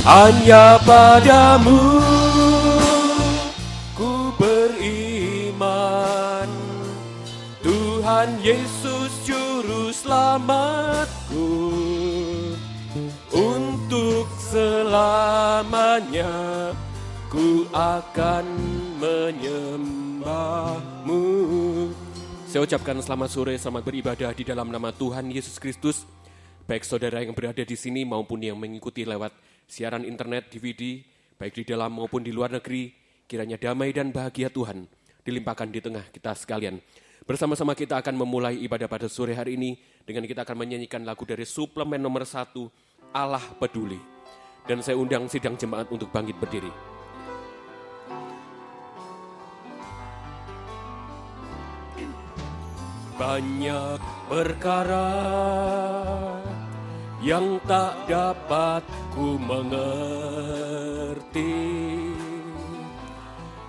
Hanya padamu ku beriman, Tuhan Yesus juru selamatku. Untuk selamanya ku akan menyembahmu. Saya ucapkan selamat sore, selamat beribadah di dalam nama Tuhan Yesus Kristus. Baik saudara yang berada di sini maupun yang mengikuti lewat siaran internet, DVD, baik di dalam maupun di luar negeri, kiranya damai dan bahagia Tuhan dilimpahkan di tengah kita sekalian. Bersama-sama kita akan memulai ibadah pada sore hari ini dengan kita akan menyanyikan lagu dari suplemen nomor 1, Allah Peduli. Dan saya undang sidang jemaat untuk bangkit berdiri. Banyak perkara yang tak dapat ku mengerti,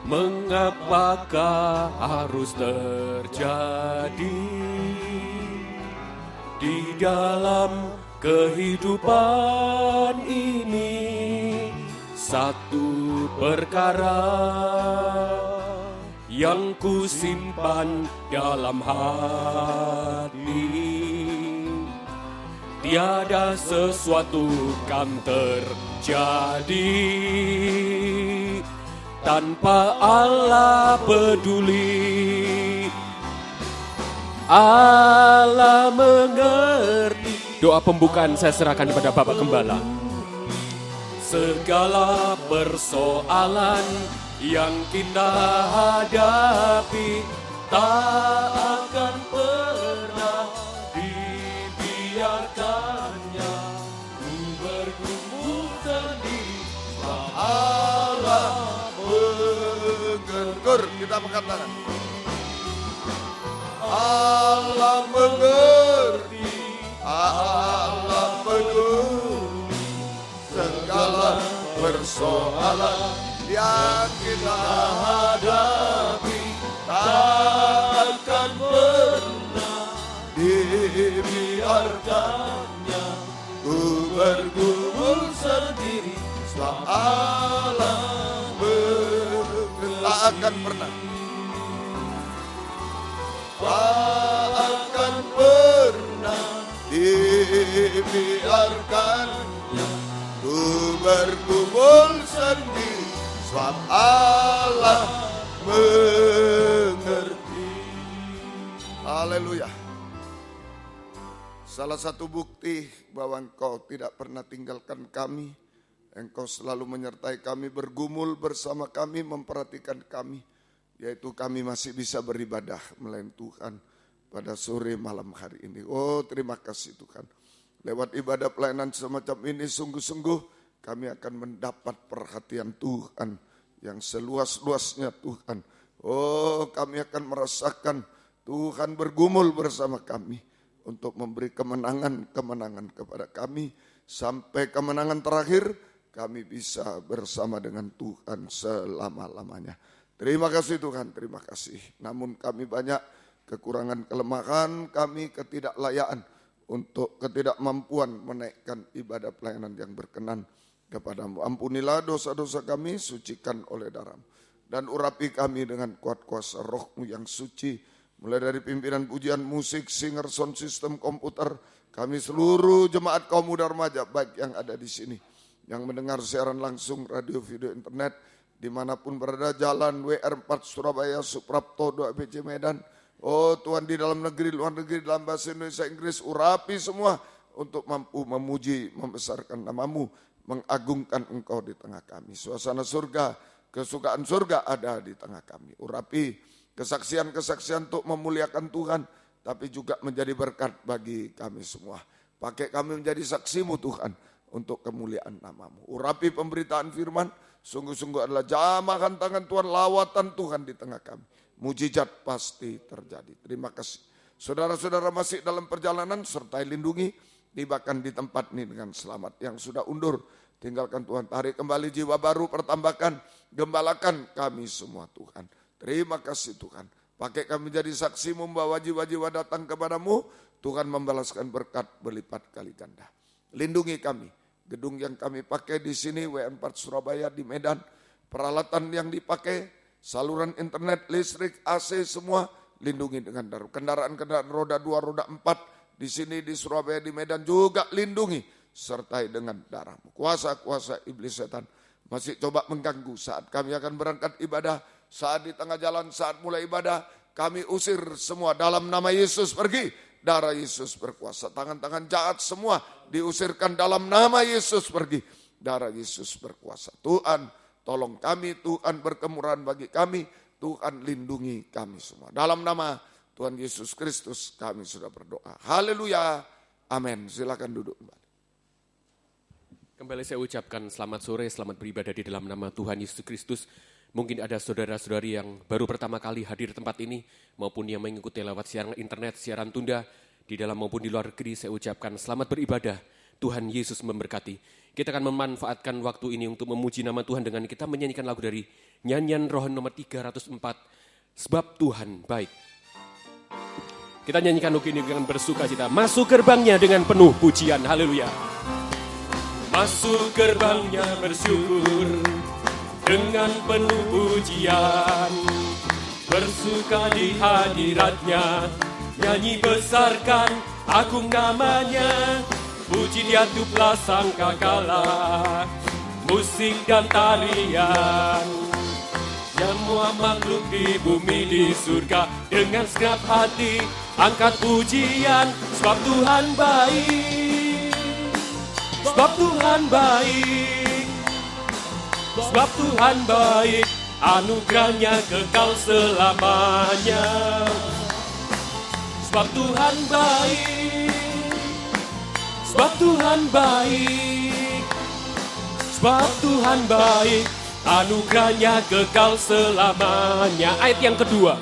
mengapakah harus terjadi di dalam kehidupan ini. Satu perkara yang ku simpan dalam hati, tiada sesuatu kan terjadi tanpa Allah peduli. Allah mengerti. Doa pembukaan saya serahkan kepada Bapak Gembala. Segala persoalan yang kita hadapi tak akan pernah dibiarkannya ku bergumul sendiri. Allah mengerti. Kita angkat tangan. Allah mengerti, Allah peduli segala persoalan yang kita hadapi takkan pernah dibiarkannya ku bergumul sendiri. Sebab Allah tak akan pernah, akan pernah dibiarkannya ku bergumul sendiri. Sebab Allah mengerti. Haleluya. Salah satu bukti bahwa Engkau tidak pernah tinggalkan kami, Engkau selalu menyertai kami, bergumul bersama kami, memperhatikan kami, yaitu kami masih bisa beribadah melayani Tuhan pada sore malam hari ini. Oh, terima kasih Tuhan. Lewat ibadah pelayanan semacam ini sungguh-sungguh kami akan mendapat perhatian Tuhan yang seluas-luasnya Tuhan. Oh, kami akan merasakan Tuhan bergumul bersama kami untuk memberi kemenangan-kemenangan kepada kami. Sampai kemenangan terakhir kami bisa bersama dengan Tuhan selama-lamanya. Terima kasih Tuhan, terima kasih. Namun kami banyak kekurangan, kelemahan, kami ketidaklayaan untuk ketidakmampuan menaikkan ibadah pelayanan yang berkenan kepadamu. Ampunilah dosa-dosa kami, sucikan oleh darah-Mu. Dan urapi kami dengan kuat kuasa Roh-Mu yang suci. Mulai dari pimpinan pujian, musik, singer, sound system, komputer, kami seluruh jemaat kaum muda remaja, baik yang ada di sini, yang mendengar siaran langsung, radio, video, internet, dimanapun berada, jalan WR4 Surabaya, Suprapto 2 BC Medan. Oh Tuhan, di dalam negeri, luar negeri, dalam bahasa Indonesia, Inggris, urapi semua untuk mampu memuji, membesarkan nama-Mu, mengagungkan Engkau di tengah kami. Suasana surga, kesukaan surga ada di tengah kami. Urapi kesaksian-kesaksian untuk memuliakan Tuhan, tapi juga menjadi berkat bagi kami semua. Pakai kami menjadi saksi-Mu Tuhan, untuk kemuliaan nama-Mu. Urapi pemberitaan firman, sungguh-sungguh adalah jamahan tangan Tuhan, lawatan Tuhan di tengah kami. Mujizat pasti terjadi. Terima kasih. Saudara-saudara masih dalam perjalanan, sertai lindungi, tibakan di tempat ini dengan selamat. Yang sudah undur, tinggalkan Tuhan, tarik kembali jiwa baru, pertambakan, gembalakan kami semua Tuhan. Terima kasih Tuhan. Pakai kami jadi saksi, membawa jiwa-jiwa datang kepadamu. Tuhan membalaskan berkat berlipat kali ganda. Lindungi kami, Gedung yang kami pakai di sini, W4 Surabaya di Medan, peralatan yang dipakai, saluran internet, listrik, AC, semua lindungi dengan darah. Kendaraan-kendaraan roda 2, roda 4 di sini di Surabaya, di Medan juga lindungi, sertai dengan darah-Mu. Kuasa-kuasa iblis setan masih coba mengganggu saat kami akan berangkat ibadah, saat di tengah jalan, saat mulai ibadah, kami usir semua dalam nama Yesus, pergi. Darah Yesus berkuasa, tangan-tangan jahat semua diusirkan dalam nama Yesus, pergi. Darah Yesus berkuasa. Tuhan tolong kami, Tuhan berkemurahan bagi kami, Tuhan lindungi kami semua. Dalam nama Tuhan Yesus Kristus kami sudah berdoa. Haleluya, amin. Silakan duduk kembali. Kembali saya ucapkan selamat sore, selamat beribadah di dalam nama Tuhan Yesus Kristus. Mungkin ada saudara-saudari yang baru pertama kali hadir di tempat ini, maupun yang mengikuti lewat siaran internet, siaran tunda, di dalam maupun di luar negeri, saya ucapkan selamat beribadah. Tuhan Yesus memberkati. Kita akan memanfaatkan waktu ini untuk memuji nama Tuhan dengan kita menyanyikan lagu dari nyanyian rohani nomor 304, Sebab Tuhan Baik. Kita nyanyikan lagu ini dengan bersuka cita. Masuk gerbangnya dengan penuh pujian, haleluya. Masuk gerbangnya bersyukur dengan penuh pujian, bersuka di hadiratnya, nyanyi besarkan agung namanya, puji dia tuplah sangkakala, musik dan tarian, semua makhluk di bumi di surga, dengan segenap hati angkat pujian, sebab Tuhan baik, sebab Tuhan baik. Sebab Tuhan baik, anugerahnya kekal selamanya. Sebab Tuhan baik, sebab Tuhan baik, sebab Tuhan baik, anugerahnya kekal selamanya. Ayat yang kedua.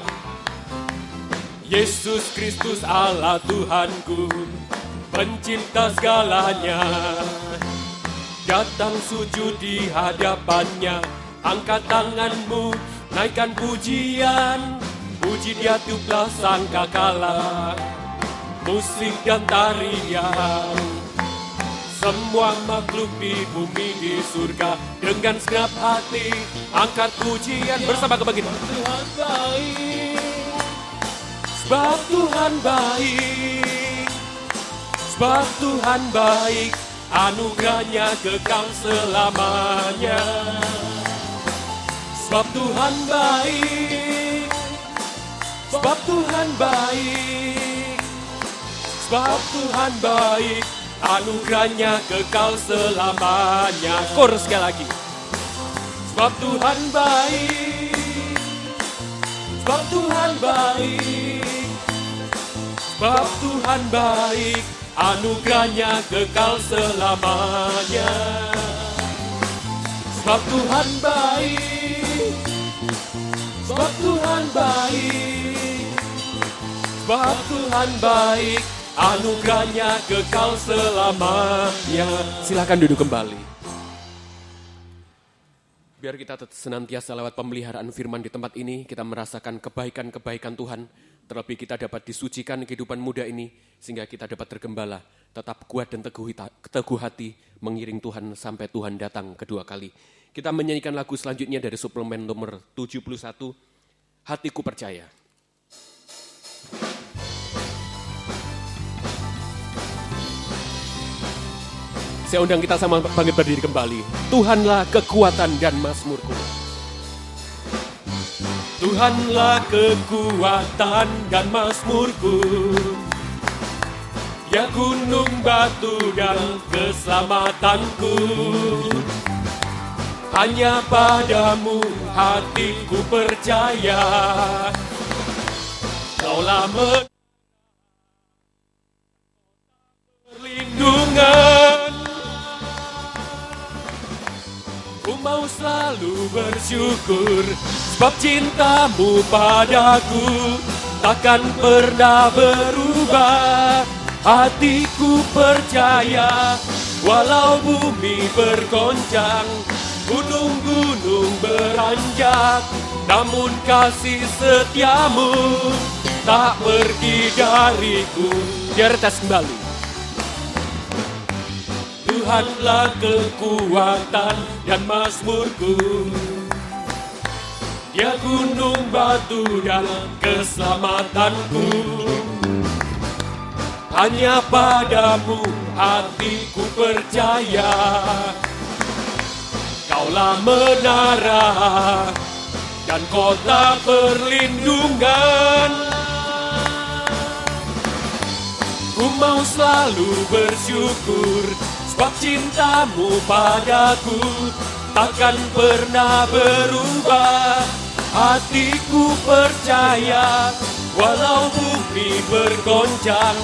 Yesus Kristus Allah Tuhanku, pencipta segalanya, datang sujud di hadapannya, angkat tanganmu, naikkan pujian, puji dia tuplah sangkakala, musik dan tarian, semua makhluk di bumi di surga, dengan segenap hati angkat pujian bersama kebangkitan. Tuhan baik, sebab Tuhan baik, sebab Tuhan baik, anugerahnya kekal selamanya. Sebab Tuhan baik, sebab Tuhan baik, sebab Tuhan baik, anugerahnya kekal selamanya. Kor sekali lagi. Sebab Tuhan baik, sebab Tuhan baik, sebab Tuhan baik, anugerahnya kekal selamanya. Sebab Tuhan baik, sebab Tuhan baik, sebab Tuhan baik, anugerahnya kekal selamanya. Silakan duduk kembali. Biar kita senantiasa lewat pemeliharaan firman di tempat ini, kita merasakan kebaikan-kebaikan Tuhan. Terlebih kita dapat disucikan kehidupan muda ini, sehingga kita dapat tergembala, tetap kuat dan teguh hati, mengiring Tuhan sampai Tuhan datang kedua kali. Kita menyanyikan lagu selanjutnya dari suplemen nomor 71, Hatiku Percaya. Saya undang kita sama bangkit berdiri kembali. Tuhanlah kekuatan dan mazmurku. Tuhanlah kekuatan dan mazmurku, ya gunung batu dan keselamatanku. Hanya padamu hatiku percaya, Kaulah perlindungan. Ku mau selalu bersyukur, sebab cintamu padaku takkan pernah berubah. Hatiku percaya, walau bumi bergoncang, gunung-gunung beranjak, namun kasih setiamu tak pergi dariku. Biar tes kembali. Tuhanlah kekuatan dan mazmurku. Dia gunung batu dan keselamatanku. Hanya padamu hatiku percaya. Kaulah menara dan kota perlindungan. Ku mau selalu bersyukur, sebab cintamu padaku takkan pernah berubah. Hatiku percaya, walau bumi bergoncang,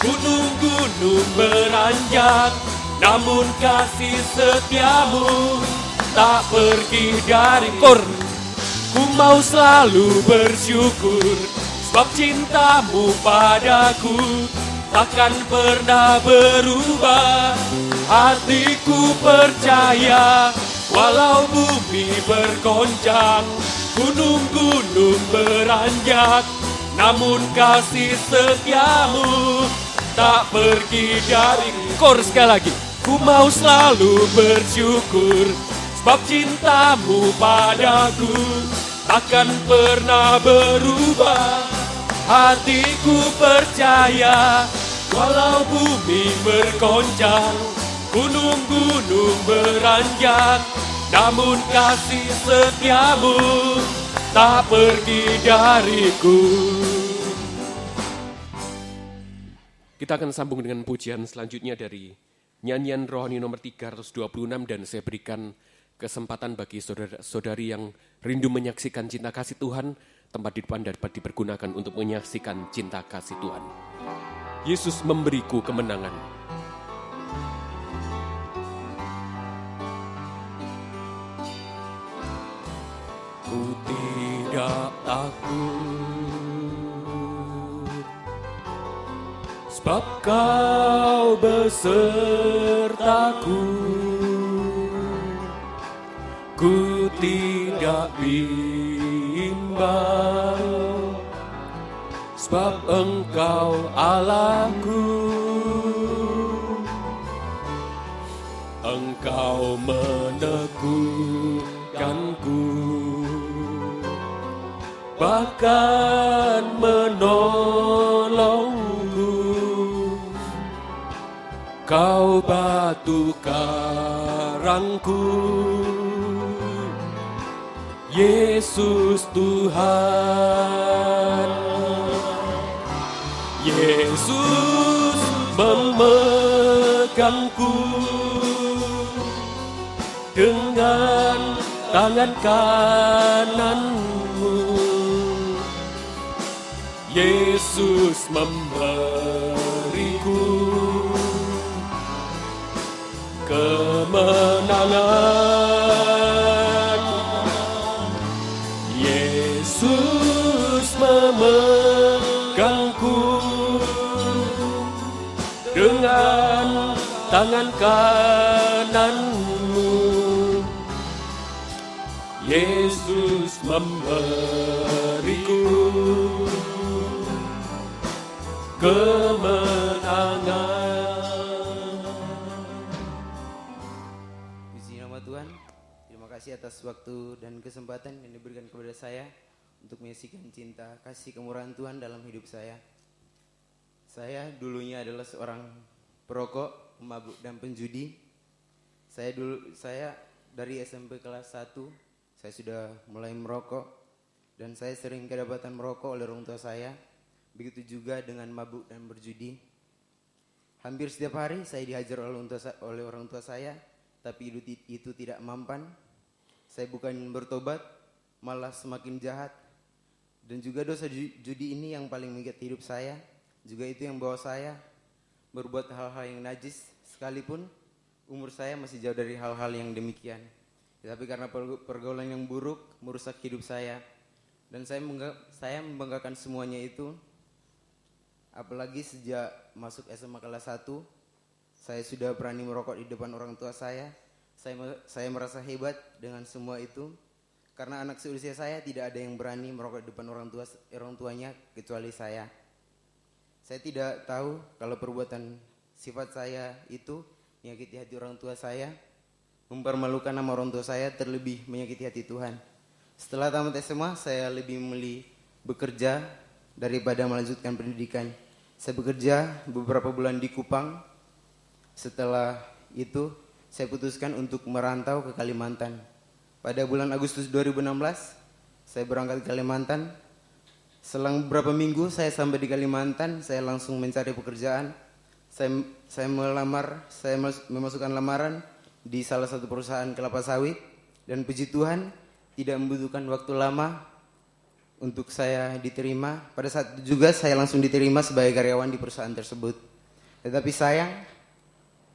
gunung-gunung beranjak, namun kasih setiamu tak pergi dari kor. Ku mau selalu bersyukur, sebab cintamu padaku takkan pernah berubah. Hatiku percaya, walau bumi bergoncang, gunung-gunung beranjak, namun kasih setiamu tak pergi dari kor. Sekali lagi, ku mau selalu bersyukur, sebab cintamu padaku takkan pernah berubah. Hatiku percaya, walau bumi bergoncang, gunung-gunung beranjak, namun kasih setiamu tak pergi dariku. Kita akan sambung dengan pujian selanjutnya dari nyanyian rohani nomor 326, dan saya berikan kesempatan bagi saudara-saudari yang rindu menyaksikan cinta kasih Tuhan, tempat di depan dapat dipergunakan untuk menyaksikan cinta kasih Tuhan. Yesus memberiku kemenangan. Ku tidak takut, sebab Kau besertaku. Ku tidak bimbang, sebab Engkau Allahku. Engkau meneguhkanku, bahkan menolongku. Kau batu karangku, Yesus Tuhan. Yesus memegangku dengan tangan kanan-Mu. Yesus memberiku kemenangan. Yesus memegangku dengan tangan kanan-Mu. Yesus memberiku kemenangan. Puji nama Tuhan. Terima kasih atas waktu dan kesempatan yang diberikan kepada saya untuk menyaksikan cinta kasih kemurahan Tuhan dalam hidup saya. Saya dulunya adalah seorang perokok, pemabuk dan penjudi. Saya dari SMP kelas 1 saya sudah mulai merokok, dan saya sering kedapatan merokok oleh orang tua saya. Begitu juga dengan mabuk dan berjudi. Hampir setiap hari saya dihajar oleh orang tua saya, tapi itu tidak mempan. Saya bukan bertobat, malah semakin jahat. Dan juga dosa judi ini yang paling mengikat hidup saya. Juga itu yang bawa saya berbuat hal-hal yang najis, sekalipun umur saya masih jauh dari hal-hal yang demikian. Tapi karena pergaulan yang buruk merusak hidup saya, dan saya membanggakan semuanya itu. Apalagi sejak masuk SMA kelas 1, saya sudah berani merokok di depan orang tua saya. Saya merasa hebat dengan semua itu, karena anak seusia saya tidak ada yang berani merokok di depan orang tuanya kecuali saya. Saya tidak tahu kalau perbuatan sifat saya itu menyakiti hati orang tua saya, mempermalukan nama orang tua saya, terlebih menyakiti hati Tuhan. Setelah tamat SMA, saya lebih memilih bekerja daripada melanjutkan pendidikan. Saya bekerja beberapa bulan di Kupang. Setelah itu, saya putuskan untuk merantau ke Kalimantan. Pada bulan Agustus 2016, saya berangkat ke Kalimantan. Selang beberapa minggu saya sampai di Kalimantan, saya langsung mencari pekerjaan. Saya memasukkan lamaran di salah satu perusahaan kelapa sawit, dan puji Tuhan tidak membutuhkan waktu lama untuk saya diterima. Pada saat itu juga saya langsung diterima sebagai karyawan di perusahaan tersebut. Tetapi sayang,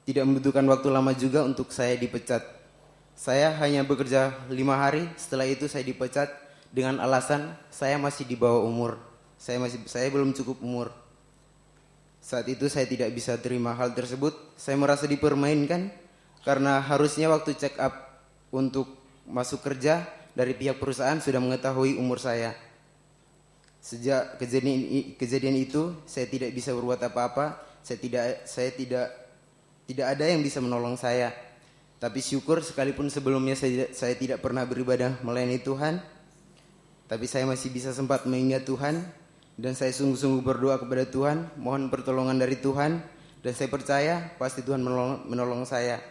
tidak membutuhkan waktu lama juga untuk saya dipecat. Saya hanya bekerja 5 hari, setelah itu saya dipecat dengan alasan saya masih di bawah umur. Saya belum cukup umur. Saat itu saya tidak bisa terima hal tersebut. Saya merasa dipermainkan karena harusnya waktu check up untuk masuk kerja dari pihak perusahaan sudah mengetahui umur saya. Sejak kejadian itu saya tidak bisa berbuat apa-apa. Saya tidak ada yang bisa menolong saya. Tapi syukur sekalipun sebelumnya saya tidak pernah beribadah melayani Tuhan, tapi saya masih bisa sempat mengingat Tuhan, dan saya sungguh-sungguh berdoa kepada Tuhan, mohon pertolongan dari Tuhan, dan saya percaya pasti Tuhan menolong saya.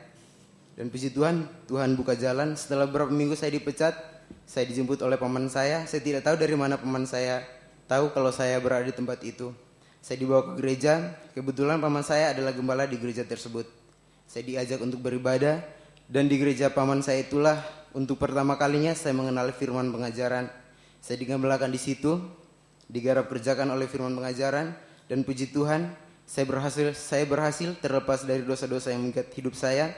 Dan puji Tuhan, Tuhan buka jalan. Setelah beberapa minggu saya dipecat, saya dijemput oleh paman saya. Saya tidak tahu dari mana paman saya tahu kalau saya berada di tempat itu. Saya dibawa ke gereja. Kebetulan paman saya adalah gembala di gereja tersebut. Saya diajak untuk beribadah, dan di gereja paman saya itulah untuk pertama kalinya saya mengenal firman pengajaran. Saya digembalakan di situ, digarap kerjakan oleh firman pengajaran, dan puji Tuhan, saya berhasil terlepas dari dosa-dosa yang mengikat hidup saya.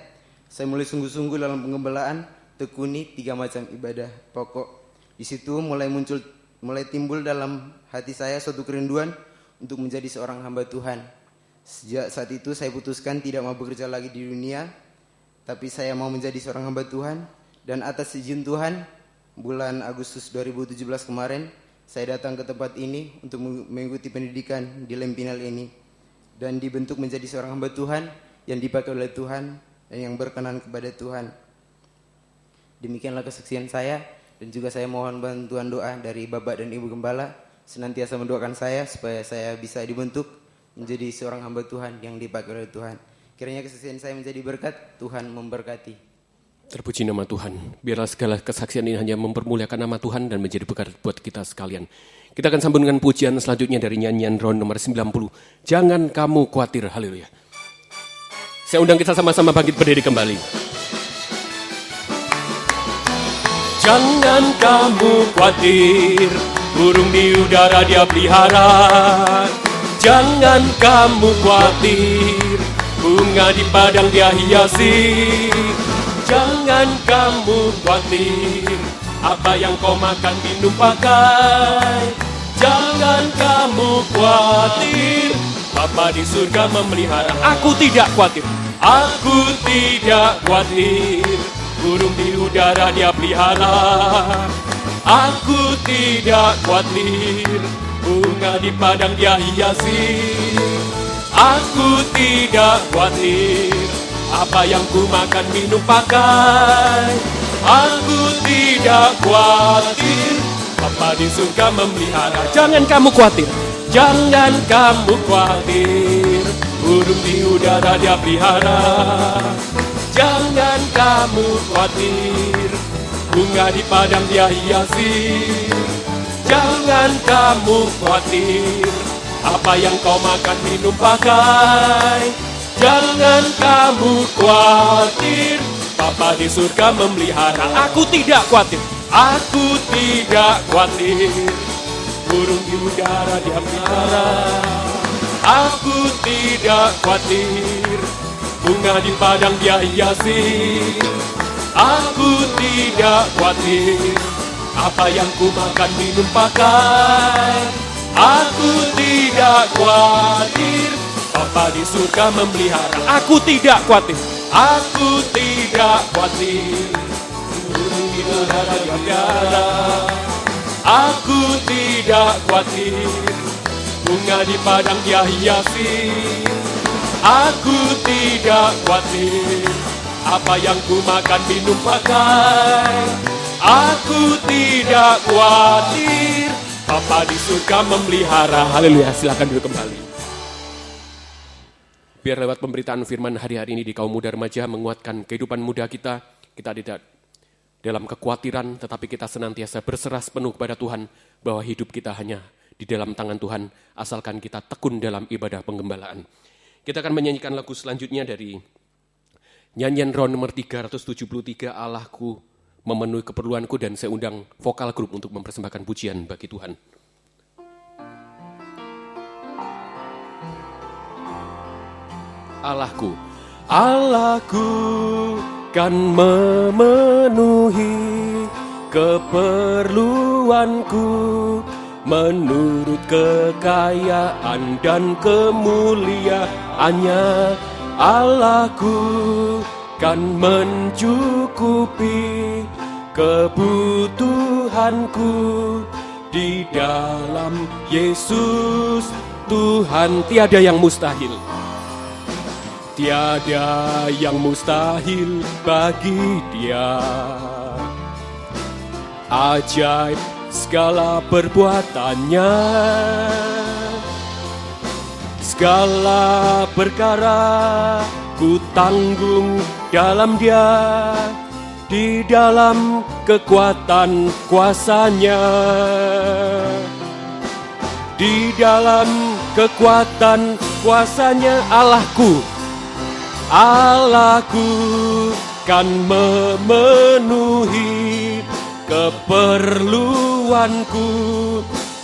Saya mulai sungguh-sungguh dalam pengembalaan, tekuni 3 macam ibadah pokok. Di situ mulai timbul dalam hati saya suatu kerinduan untuk menjadi seorang hamba Tuhan. Sejak saat itu saya putuskan tidak mau bekerja lagi di dunia, tapi saya mau menjadi seorang hamba Tuhan. Dan atas izin Tuhan, bulan Agustus 2017 kemarin, saya datang ke tempat ini untuk mengikuti pendidikan di Lempinal ini, dan dibentuk menjadi seorang hamba Tuhan yang dipakai oleh Tuhan dan yang berkenan kepada Tuhan. Demikianlah kesaksian saya, dan juga saya mohon bantuan doa dari Bapak dan Ibu Gembala senantiasa mendoakan saya supaya saya bisa dibentuk menjadi seorang hamba Tuhan yang dipakai oleh Tuhan. Kiranya kesaksian saya menjadi berkat, Tuhan memberkati. Terpuji nama Tuhan. Biarlah segala kesaksian ini hanya mempermuliakan nama Tuhan dan menjadi berkat buat kita sekalian. Kita akan sambung dengan pujian selanjutnya dari nyanyian round nomor 90. Jangan kamu khawatir, haleluya. Saya undang kita sama-sama bangkit berdiri kembali. Jangan kamu khawatir, burung di udara dia pelihara. Jangan kamu khawatir, bunga di padang dia hiasi. Jangan kamu khawatir, apa yang kau makan, minum, pakai. Jangan kamu khawatir, Bapa di surga memelihara. Aku tidak khawatir, aku tidak khawatir, burung di udara dia pelihara. Aku tidak khawatir, bunga di padang dia hiasi. Aku tidak khawatir, apa yang ku makan, minum, pakai. Aku tidak khawatir, Bapa di surga memelihara. Jangan kamu khawatir, jangan kamu khawatir, burung di udara dia pelihara. Jangan kamu khawatir, bunga di padang dia hiasi. Jangan kamu khawatir, apa yang kau makan, minum, pakai. Jangan kamu khawatir, Bapa di surga memelihara. Aku tidak khawatir, aku tidak khawatir, burung di udara dia pelihara. Aku tidak khawatir, bunga di padang dia hiasi. Aku tidak khawatir, apa yang ku makan, minum, pakai. Aku tidak khawatir, Bapa di surga memelihara. Aku tidak khawatir, aku tidak khawatir, burung di udara dia pelihara. Aku tidak khawatir, bunga di padang dia hiasi. Aku tidak khawatir apa yang ku makan, minum, pakai. Aku tidak khawatir, Bapa di surga memelihara. Haleluya, silakan duduk kembali. Biar lewat pemberitaan firman hari-hari ini di kaum muda remaja menguatkan kehidupan muda kita. Kita tidak dalam kekhawatiran, tetapi kita senantiasa berserah penuh kepada Tuhan bahwa hidup kita hanya di dalam tangan Tuhan, asalkan kita tekun dalam ibadah penggembalaan. Kita akan menyanyikan lagu selanjutnya dari nyanyian round nomor 373, Allahku memenuhi keperluanku, dan saya undang vokal grup untuk mempersembahkan pujian bagi Tuhan. Allahku, Allahku kan memenuhi keperluanku menurut kekayaan dan kemuliaannya. Allahku kan mencukupi kebutuhanku di dalam Yesus Tuhan. Tiada yang mustahil, tiada yang mustahil bagi Dia. Ajaib segala perbuatannya, segala perkara ku tanggung dalam Dia, di dalam kekuatan kuasa-Nya, di dalam kekuatan kuasa-Nya. Allahku, Allahku kan memenuhi keperluanku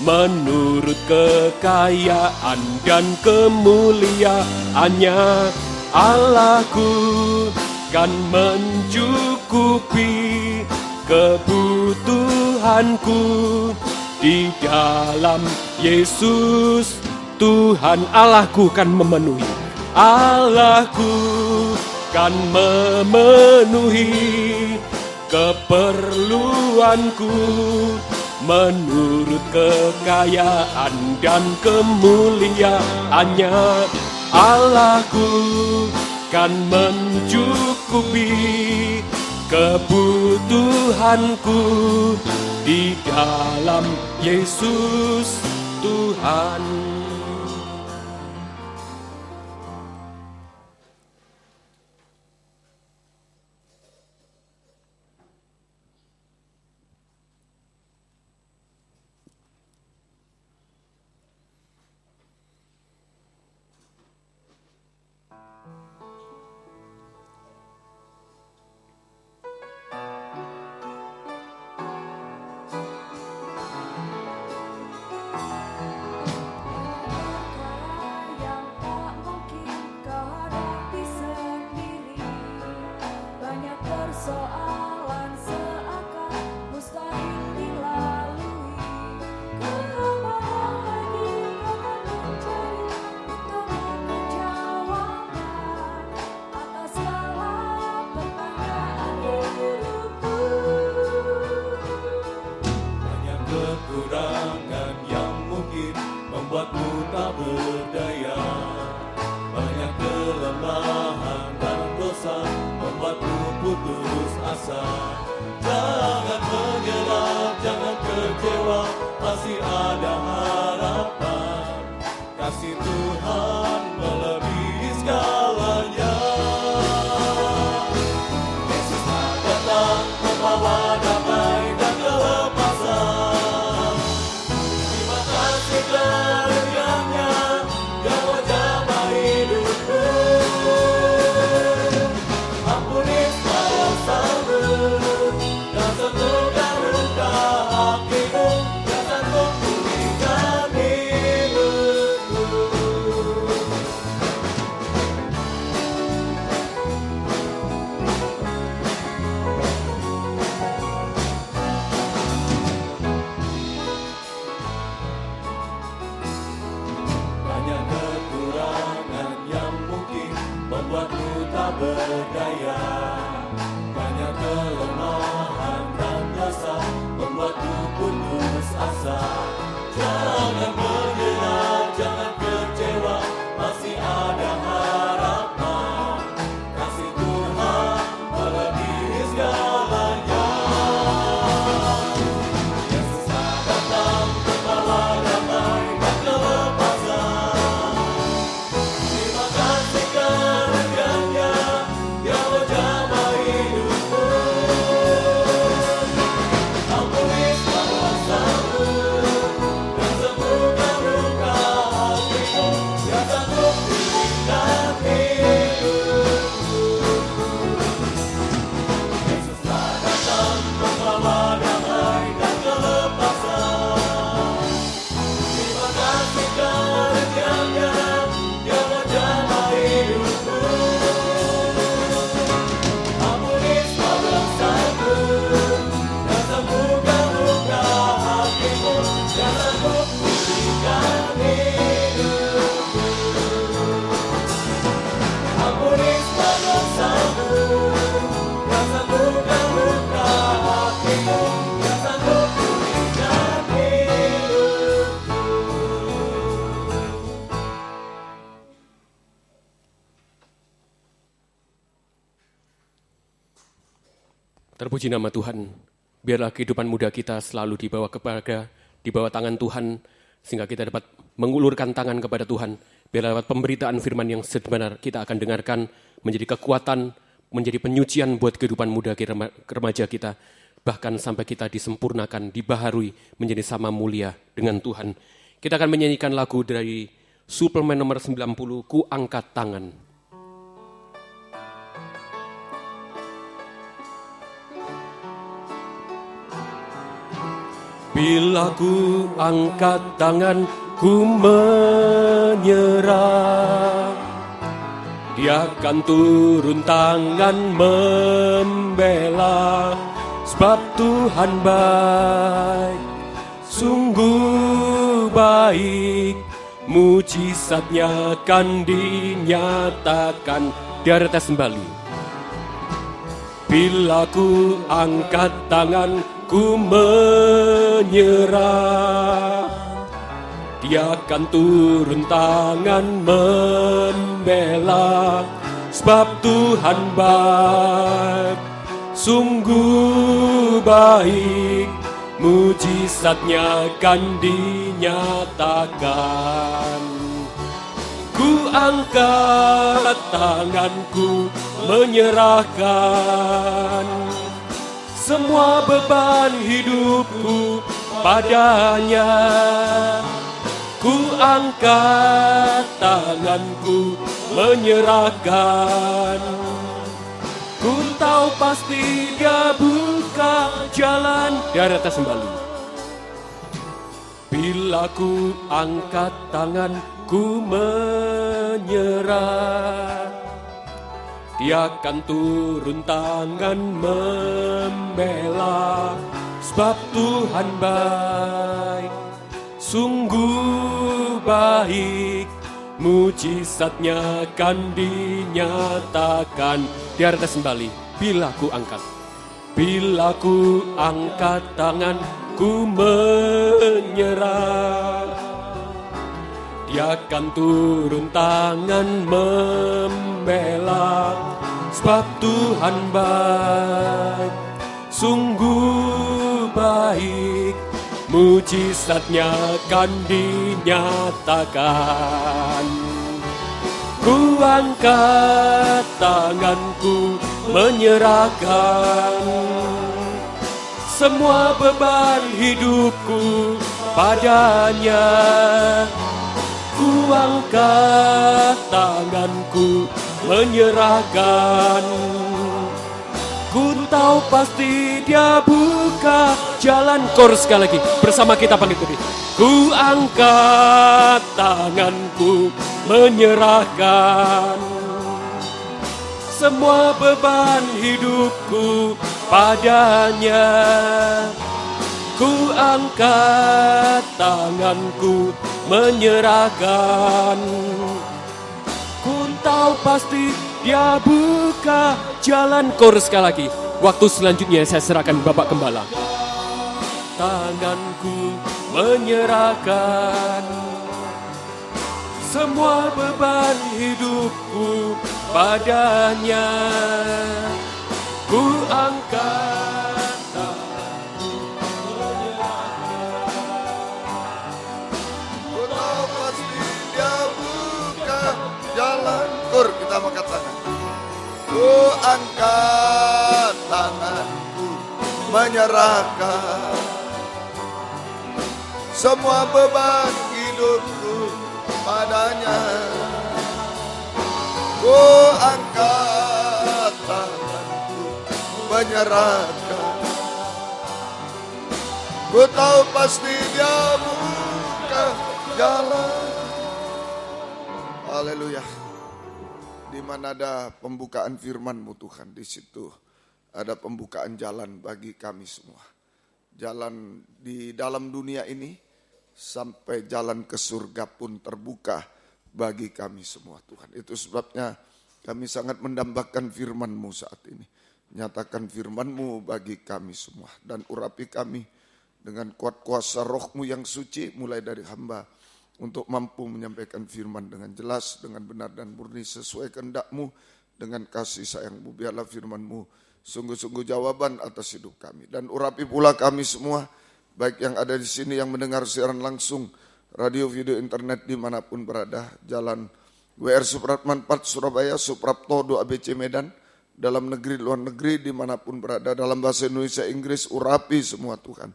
menurut kekayaan dan kemuliaannya. Allahku kan mencukupi kebutuhanku di dalam Yesus Tuhan. Allahku kan memenuhi, Allahku kan memenuhi keperluanku menurut kekayaan dan kemuliaannya. Allahku kan mencukupi kebutuhanku di dalam Yesus Tuhan. Terpuji nama Tuhan. Biarlah kehidupan muda kita selalu di bawah tangan Tuhan, sehingga kita dapat mengulurkan tangan kepada Tuhan. Biarlah lewat pemberitaan firman yang sebenar kita akan dengarkan menjadi kekuatan, menjadi penyucian buat kehidupan muda remaja kita. Bahkan sampai kita disempurnakan, dibaharui menjadi sama mulia dengan Tuhan. Kita akan menyanyikan lagu dari suplemen nomor 90, Ku Angkat Tangan. Bila ku angkat tangan, ku menyerah, Dia akan turun tangan membela, sebab Tuhan baik, sungguh baik, mujizatnya akan dinyatakan. Dia tes kembali. Bila ku angkat tangan, ku menyerah, Dia akan turun tangan membela, sebab Tuhan baik, sungguh baik, mujizatnya akan dinyatakan. Ku angkat tanganku menyerahkan semua beban hidupku padanya. Ku angkat tanganku menyerahkan. Ku tahu pasti Dia buka jalan. Di atas kembali. Bila ku angkat tangan, ku menyerah, Dia akan turun tangan membela, sebab Tuhan baik, sungguh baik, mujizatnya akan dinyatakan. Di atas kembali. Bila ku angkat tangan, ku menyerah, Dia akan turun tangan membela, sebab Tuhan baik, sungguh baik, mujizatnya akan dinyatakan. Ku angkat tanganku menyerahkan semua beban hidupku padanya. Ku angkat tanganku menyerahkan. Ku tahu pasti Dia buka jalan. Chorus sekali lagi bersama kita panggil tadi. Ku angkat tanganku menyerahkan semua beban hidupku padanya. Ku angkat tanganku menyerahkan. Ku tahu pasti Dia buka jalan. Chorus sekali lagi. Waktu selanjutnya saya serahkan Bapak Gembala. Tanganku menyerahkan semua beban hidupku padanya. Ku angkat tanganku menyerahkan. Ku tahu pasti Dia buka jalan. Kur, kita angkat tangan. Ku angkat tanganku menyerahkan semua beban hidupku padanya. Ku angkat tanganku menyerahkan. Ku tahu pasti Dia buka jalan. Haleluya. Di mana ada pembukaan firman-Mu Tuhan, di situ ada pembukaan jalan bagi kami semua. Jalan di dalam dunia ini sampai jalan ke surga pun terbuka bagi kami semua Tuhan. Itu sebabnya kami sangat mendambakan firman-Mu saat ini. Nyatakan firman-Mu bagi kami semua. Dan urapi kami dengan kuat kuasa Roh-Mu yang suci mulai dari hamba. Untuk mampu menyampaikan firman dengan jelas, dengan benar dan murni sesuai kehendak-Mu, dengan kasih sayang-Mu. Biarlah firman-Mu sungguh-sungguh jawaban atas hidup kami. Dan urapi pula kami semua, baik yang ada di sini yang mendengar siaran langsung, radio, video, internet dimanapun berada, Jalan WR Supratman 4 Surabaya, Suprapto 2 ABC Medan, dalam negeri, luar negeri, dimanapun berada, dalam bahasa Indonesia, Inggris, urapi semua Tuhan,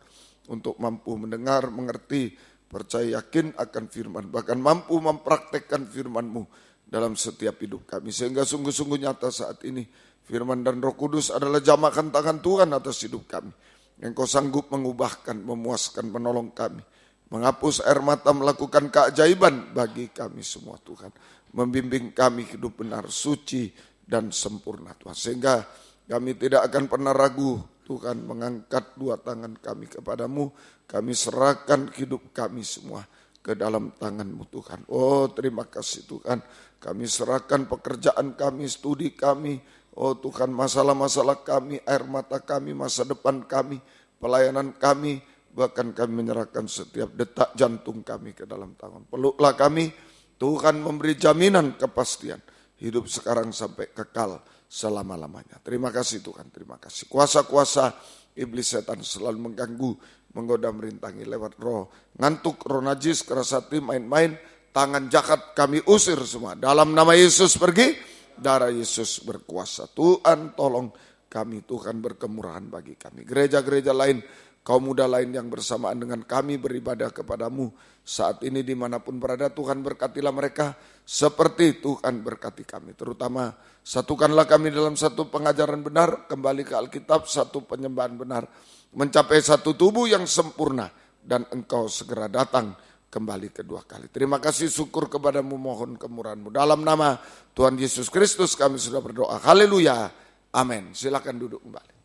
untuk mampu mendengar, mengerti, percaya, yakin akan firman, bahkan mampu mempraktekkan firman-Mu dalam setiap hidup kami, sehingga sungguh-sungguh nyata saat ini, firman dan Roh Kudus adalah jamakan tangan Tuhan atas hidup kami. Engkau sanggup mengubahkan, memuaskan, menolong kami, menghapus air mata, melakukan keajaiban bagi kami semua Tuhan, membimbing kami hidup benar, suci, dan sempurna Tuhan. Sehingga kami tidak akan pernah ragu Tuhan mengangkat dua tangan kami kepadamu. Kami serahkan hidup kami semua ke dalam tangan-Mu Tuhan. Oh terima kasih Tuhan. Kami serahkan pekerjaan kami, studi kami. Oh Tuhan, masalah-masalah kami, air mata kami, masa depan kami, pelayanan kami. Bahkan kami menyerahkan setiap detak jantung kami ke dalam tangan. Peluklah kami, Tuhan memberi jaminan kepastian. Hidup sekarang sampai kekal selama-lamanya. Terima kasih Tuhan, terima kasih. Kuasa-kuasa iblis setan selalu mengganggu, menggoda, merintangi lewat roh ngantuk, roh najis, keras hati, main-main, tangan jahat kami usir semua. Dalam nama Yesus pergi, darah Yesus berkuasa. Tuhan tolong kami, Tuhan berkemurahan bagi kami. Gereja-gereja lain, kaum muda lain yang bersamaan dengan kami beribadah kepadamu saat ini dimanapun berada, Tuhan berkatilah mereka seperti Tuhan berkati kami. Terutama satukanlah kami dalam satu pengajaran benar, kembali ke Alkitab, satu penyembahan benar, mencapai satu tubuh yang sempurna, dan Engkau segera datang kembali kedua kali. Terima kasih, syukur kepadamu, mohon kemurahan-Mu. Dalam nama Tuhan Yesus Kristus kami sudah berdoa. Haleluya, amin. Silakan duduk kembali.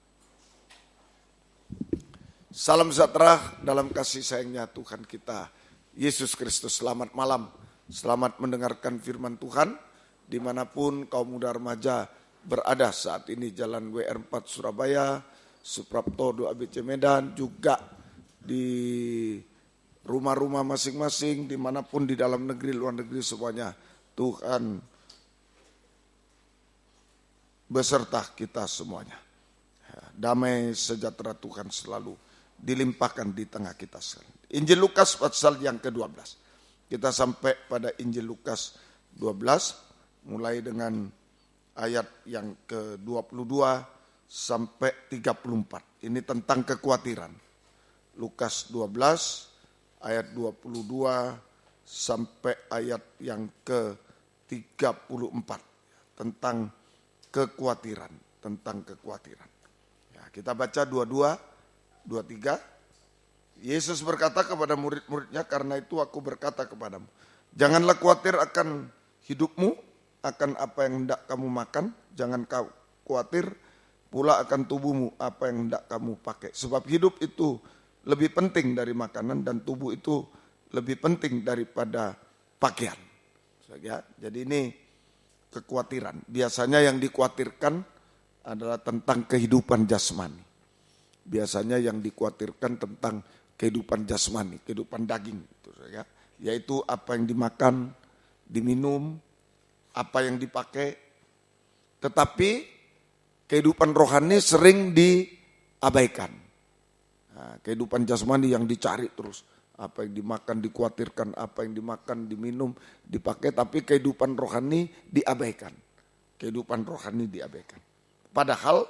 Salam sejahtera dalam kasih sayangnya Tuhan kita Yesus Kristus. Selamat malam, selamat mendengarkan firman Tuhan dimanapun kaum muda remaja berada saat ini. Jalan WR 4 Surabaya, Suprapto 2 ABC Medan, juga di rumah-rumah masing-masing, dimanapun di dalam negeri, luar negeri, semuanya Tuhan beserta kita semuanya. Damai sejahtera Tuhan selalu dilimpahkan di tengah kita sekalian. Injil Lukas pasal yang ke-12. Kita sampai pada Injil Lukas 12, mulai dengan ayat yang ke-22 sampai 34. Ini tentang kekhawatiran. Lukas 12 ayat 22 sampai ayat yang ke-34. Tentang kekhawatiran. Ya, kita baca 22, 23. Yesus berkata kepada murid-muridnya, karena itu aku berkata kepadamu, janganlah khawatir akan hidupmu, akan apa yang hendak kamu makan, jangan kau khawatir pula akan tubuhmu, apa yang hendak kamu pakai. Sebab hidup itu lebih penting dari makanan, dan tubuh itu lebih penting daripada pakaian. Jadi ini kekhawatiran. Biasanya yang dikhawatirkan adalah tentang kehidupan jasmani. Biasanya yang dikhawatirkan tentang kehidupan jasmani, kehidupan daging, yaitu apa yang dimakan, diminum, apa yang dipakai. Tetapi kehidupan rohani sering diabaikan. Nah, kehidupan jasmani yang dicari terus, apa yang dimakan dikhawatirkan, apa yang dimakan, diminum, dipakai, tapi kehidupan rohani diabaikan. Kehidupan rohani diabaikan. Padahal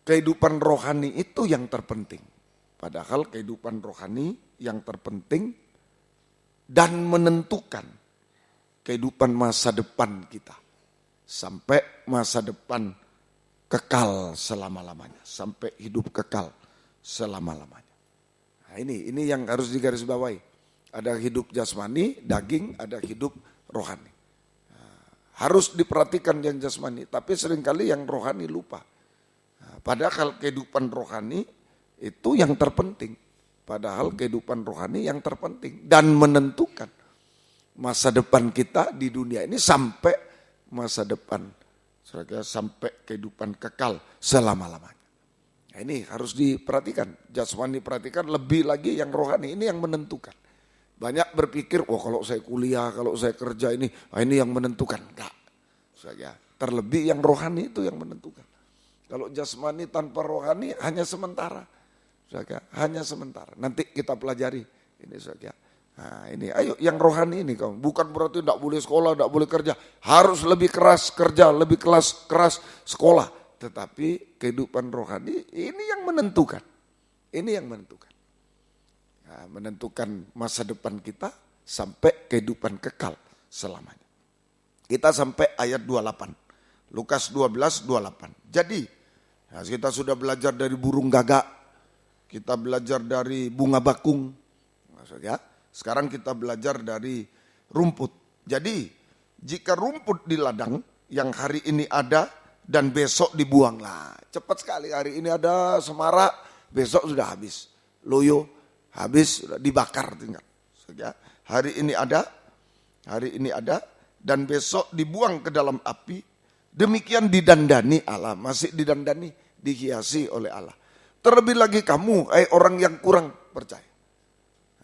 kehidupan rohani itu yang terpenting. Padahal kehidupan rohani yang terpenting dan menentukan kehidupan masa depan kita. Sampai masa depan kekal selama-lamanya. Sampai hidup kekal selama-lamanya. Nah ini yang harus digarisbawahi. Ada hidup jasmani, daging, ada hidup rohani. Nah, harus diperhatikan yang jasmani, tapi seringkali yang rohani lupa. Nah, padahal kehidupan rohani itu yang terpenting. Padahal kehidupan rohani yang terpenting dan menentukan masa depan kita di dunia ini sampai masa depan, sampai kehidupan kekal selama-lamanya. Nah, ini harus diperhatikan, jasmani perhatikan, lebih lagi yang rohani ini yang menentukan. Banyak berpikir, kalau saya kuliah, kalau saya kerja ini yang menentukan. Enggak. Terlebih yang rohani itu yang menentukan. Kalau jasmani tanpa rohani hanya sementara. Saudara, hanya sementara. Nanti kita pelajari ini, saudara. Nah, ini ayo yang rohani ini kamu. Bukan berarti tidak boleh sekolah, tidak boleh kerja. Harus lebih keras kerja, lebih keras sekolah. Tetapi kehidupan rohani ini yang menentukan. Ini yang menentukan. Nah, menentukan masa depan kita sampai kehidupan kekal selamanya. Kita sampai ayat 28. Lukas 12:28. Jadi nah kita sudah belajar dari burung gagak. Kita belajar dari bunga bakung. Maksudnya, sekarang kita belajar dari rumput. Jadi jika rumput di ladang yang hari ini ada dan besok dibuang. Lah, cepat sekali, hari ini ada semarak, besok sudah habis. Loyo habis, sudah dibakar tinggal. Ya, hari ini ada dan besok dibuang ke dalam api. Demikian didandani Allah, masih didandani, dihiasi oleh Allah. Terlebih lagi kamu, orang yang kurang percaya.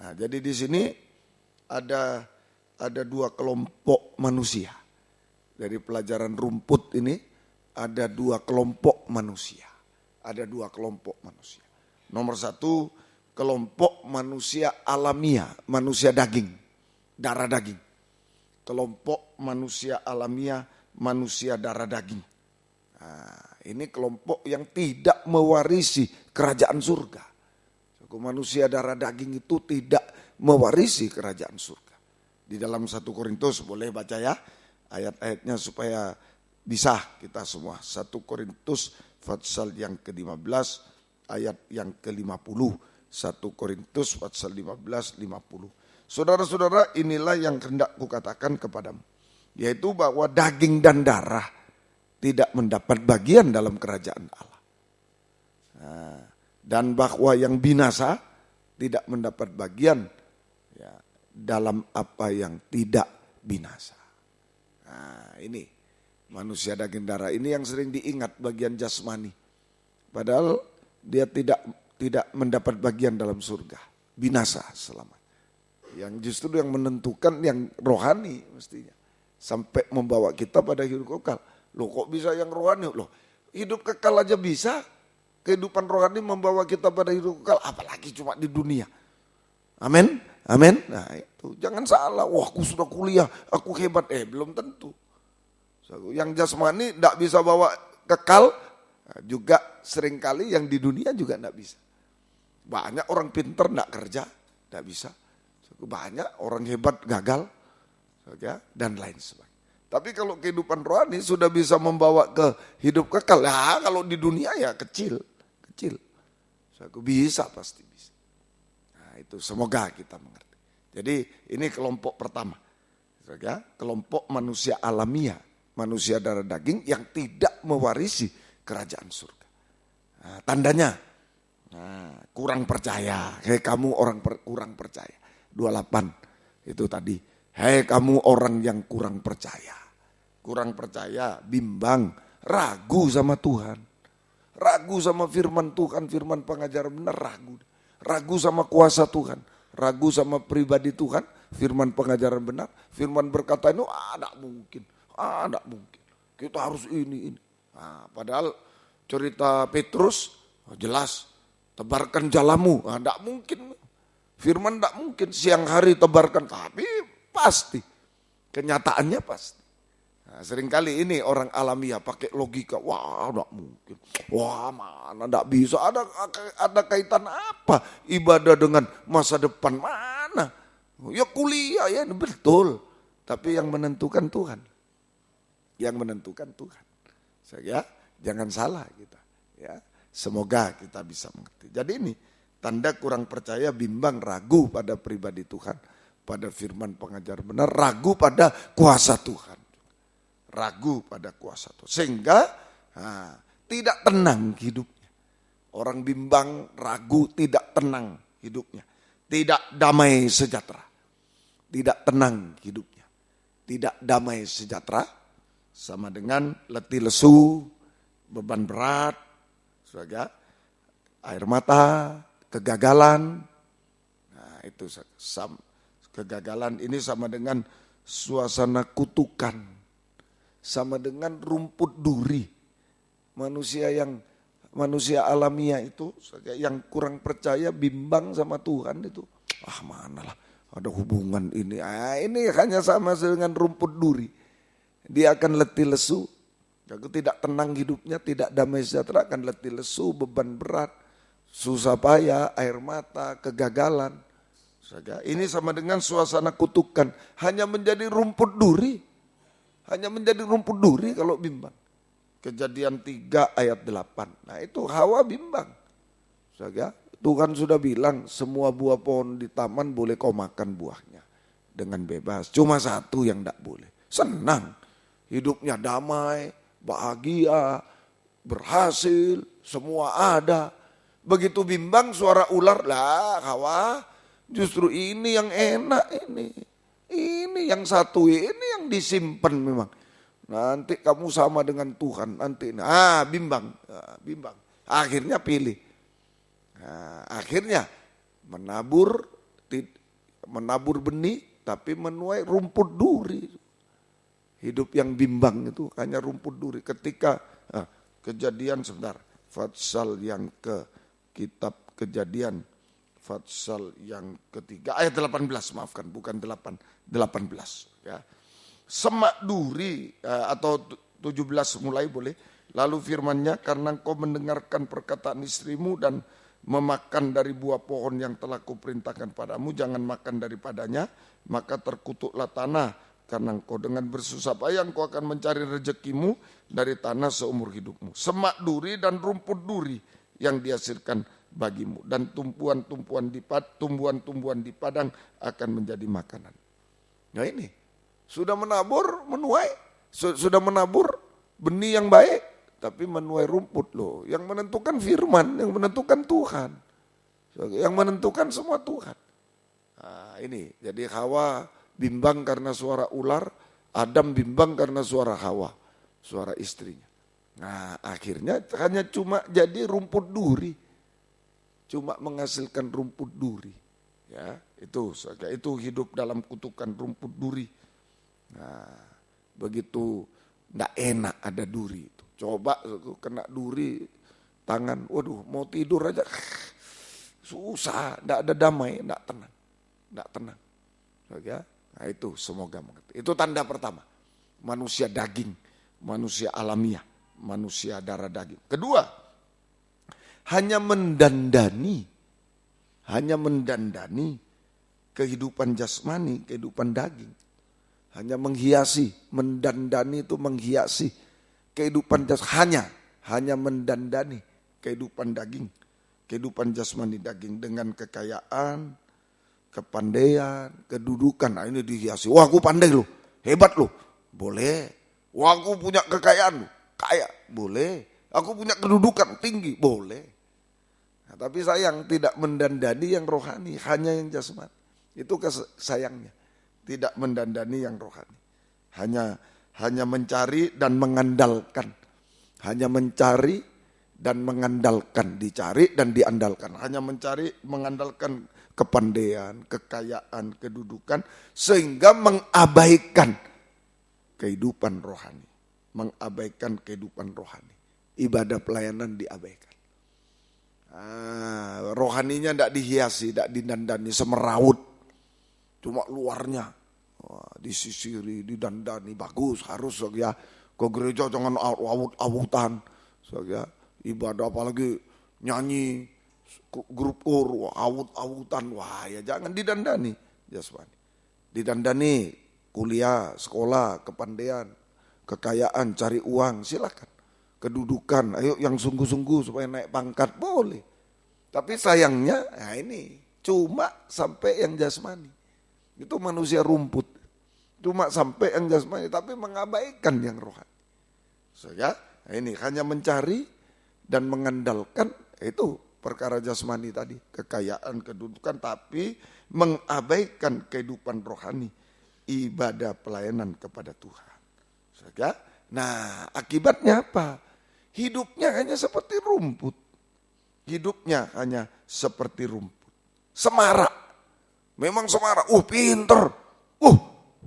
Nah, jadi di sini ada dua kelompok manusia. Dari pelajaran rumput ini ada dua kelompok manusia. Ada dua kelompok manusia. Nomor satu, kelompok manusia alamiah, manusia daging, darah daging. Kelompok manusia alamiah, manusia darah daging. Nah, ini kelompok yang tidak mewarisi kerajaan surga. Manusia darah daging itu tidak mewarisi kerajaan surga. Di dalam 1 Korintus, boleh baca ya ayat-ayatnya supaya bisa kita semua. 1 Korintus pasal yang ke-15 ayat yang ke-50. 1 Korintus pasal 15, 50. Saudara-saudara, inilah yang hendak kukatakan kepadamu. Yaitu bahwa daging dan darah tidak mendapat bagian dalam kerajaan Allah. Nah, dan bahwa yang binasa tidak mendapat bagian ya, dalam apa yang tidak binasa. Nah, ini manusia daging darah ini yang sering diingat bagian jasmani. Padahal dia tidak mendapat bagian dalam surga. Binasa selamanya. Yang justru yang menentukan yang rohani mestinya. Sampai membawa kita pada hidup kekal. Loh kok bisa yang rohani? Loh hidup kekal aja bisa. Kehidupan rohani membawa kita pada hidup kekal, apalagi cuma di dunia. Amin, amin. Nah itu jangan salah. Wah aku sudah kuliah, aku hebat. Belum tentu. Yang jasmani tidak bisa bawa kekal, juga seringkali yang di dunia juga tidak bisa. Banyak orang pinter tidak kerja, tidak bisa. Banyak orang hebat gagal, dan lain sebagainya. Tapi kalau kehidupan rohani sudah bisa membawa ke hidup kekal, ya kalau di dunia ya kecil. Bisa, pasti bisa. Nah itu semoga kita mengerti. Jadi ini kelompok pertama. Kelompok manusia alamiah, manusia darah daging yang tidak mewarisi kerajaan surga. Nah, tandanya, kurang percaya. Hei kamu orang kurang percaya. 28 itu tadi. Hei kamu orang yang kurang percaya. Kurang percaya, bimbang, ragu sama Tuhan. Ragu sama firman Tuhan, firman pengajaran benar, ragu. Ragu sama kuasa Tuhan, ragu sama pribadi Tuhan, firman pengajaran benar, firman berkata ini, tidak mungkin, tidak mungkin. Kita harus ini. Nah, padahal cerita Petrus, jelas, tebarkan jalamu, tidak mungkin. Firman tidak mungkin, siang hari tebarkan, tapi pasti, kenyataannya pasti. Nah, seringkali ini orang alamiah pakai logika, wah enggak mungkin, wah mana enggak bisa, ada kaitan apa ibadah dengan masa depan, mana? Ya kuliah ya betul, tapi yang menentukan Tuhan, Saya jangan salah kita, ya semoga kita bisa mengerti. Jadi ini tanda kurang percaya, bimbang, ragu pada pribadi Tuhan, pada firman pengajar benar, ragu pada kuasa Tuhan. Ragu pada kuasa Tuhan. Sehingga tidak tenang hidupnya. Orang bimbang, ragu, tidak tenang hidupnya. Tidak damai sejahtera. Tidak tenang hidupnya. Tidak damai sejahtera. Sama dengan letih lesu, beban berat, air mata, kegagalan. Nah itu kegagalan ini sama dengan suasana kutukan. Sama dengan rumput duri. Manusia alamiah itu, yang kurang percaya, bimbang sama Tuhan itu, manalah ada hubungan ini. Ini hanya sama dengan rumput duri. Dia akan letih lesu, tidak tenang hidupnya, tidak damai sejahtera, akan letih lesu, beban berat, susah payah, air mata, kegagalan. Ini sama dengan suasana kutukan, hanya menjadi rumput duri. Hanya menjadi rumput duri kalau bimbang. Kejadian 3 ayat 8. Nah itu Hawa bimbang. Tuhan sudah bilang semua buah pohon di taman boleh kau makan buahnya dengan bebas. Cuma satu yang tidak boleh. Senang, hidupnya damai, bahagia, berhasil, semua ada. Begitu bimbang suara ular, lah Hawa justru ini yang enak ini. Ini yang satu, ini yang disimpan memang. Nanti kamu sama dengan Tuhan, nanti bimbang. Akhirnya pilih. Akhirnya menabur benih tapi menuai rumput duri. Hidup yang bimbang itu hanya rumput duri. Ketika Kejadian sebentar, Fatsal yang ke kitab Kejadian, Fatsal yang ketiga ayat 18, maafkan bukan 18 ya. Semak duri atau 17 mulai boleh. Lalu firman-Nya, karena engkau mendengarkan perkataan istrimu dan memakan dari buah pohon yang telah kuperintahkan padamu, jangan makan daripadanya, maka terkutuklah tanah. Karena engkau dengan bersusah payah engkau akan mencari rezekimu dari tanah seumur hidupmu. Semak duri dan rumput duri yang dihasilkan bagimu, dan tumbuhan-tumbuhan di padang akan menjadi makanan. Nah ini, sudah menabur, menuai, sudah menabur benih yang baik, tapi menuai rumput loh. Yang menentukan firman, yang menentukan Tuhan. Yang menentukan semua Tuhan. Nah ini, jadi Hawa bimbang karena suara ular, Adam bimbang karena suara Hawa, suara istrinya. Nah akhirnya hanya cuma jadi rumput duri. Cuma menghasilkan rumput duri. Ya, itu hidup dalam kutukan rumput duri. Nah, begitu enggak enak ada duri itu. Coba kena duri tangan, waduh mau tidur aja susah, enggak ada damai, enggak tenang. Ya, nah itu semoga mengerti. Itu tanda pertama. Manusia daging, manusia alamiah, manusia darah daging. Kedua, hanya mendandani kehidupan jasmani, kehidupan daging. Hanya menghiasi, mendandani itu menghiasi kehidupan jasmani, hanya mendandani kehidupan daging, kehidupan jasmani daging dengan kekayaan, kepandaian, kedudukan. Nah, ini dihiasi. Wah, aku pandai loh, hebat loh, boleh. Wah, aku punya kekayaan loh, kaya, boleh. Aku punya kedudukan tinggi, boleh. Nah, tapi sayang tidak mendandani yang rohani, hanya yang jasmani. Itu sayangnya, tidak mendandani yang rohani. Hanya mencari dan mengandalkan. Hanya mencari dan mengandalkan, dicari dan diandalkan. Hanya mencari, mengandalkan kepandaian, kekayaan, kedudukan, sehingga mengabaikan kehidupan rohani. Mengabaikan kehidupan rohani. Ibadah pelayanan diabaikan. Rohaninya tidak dihiasi, tidak didandani, semeraut. Cuma luarnya disisiri, didandani, bagus, harus ya. Ke gereja jangan awut-awutan. Ya. Ibadah apalagi nyanyi, grup awut-awutan. Wah ya jangan didandani. Jasmani. Didandani kuliah, sekolah, kepandaian, kekayaan, cari uang, silakan. Kedudukan, ayo yang sungguh-sungguh supaya naik pangkat, boleh. Tapi sayangnya, nah ini cuma sampai yang jasmani. Itu manusia rumput. Cuma sampai yang jasmani, tapi mengabaikan yang rohani. Nah ini hanya mencari dan mengandalkan, itu perkara jasmani tadi. Kekayaan, kedudukan, tapi mengabaikan kehidupan rohani. Ibadah pelayanan kepada Tuhan. Nah akibatnya apa? Hidupnya hanya seperti rumput. Hidupnya hanya seperti rumput. Semarak. Memang semarak. Pinter.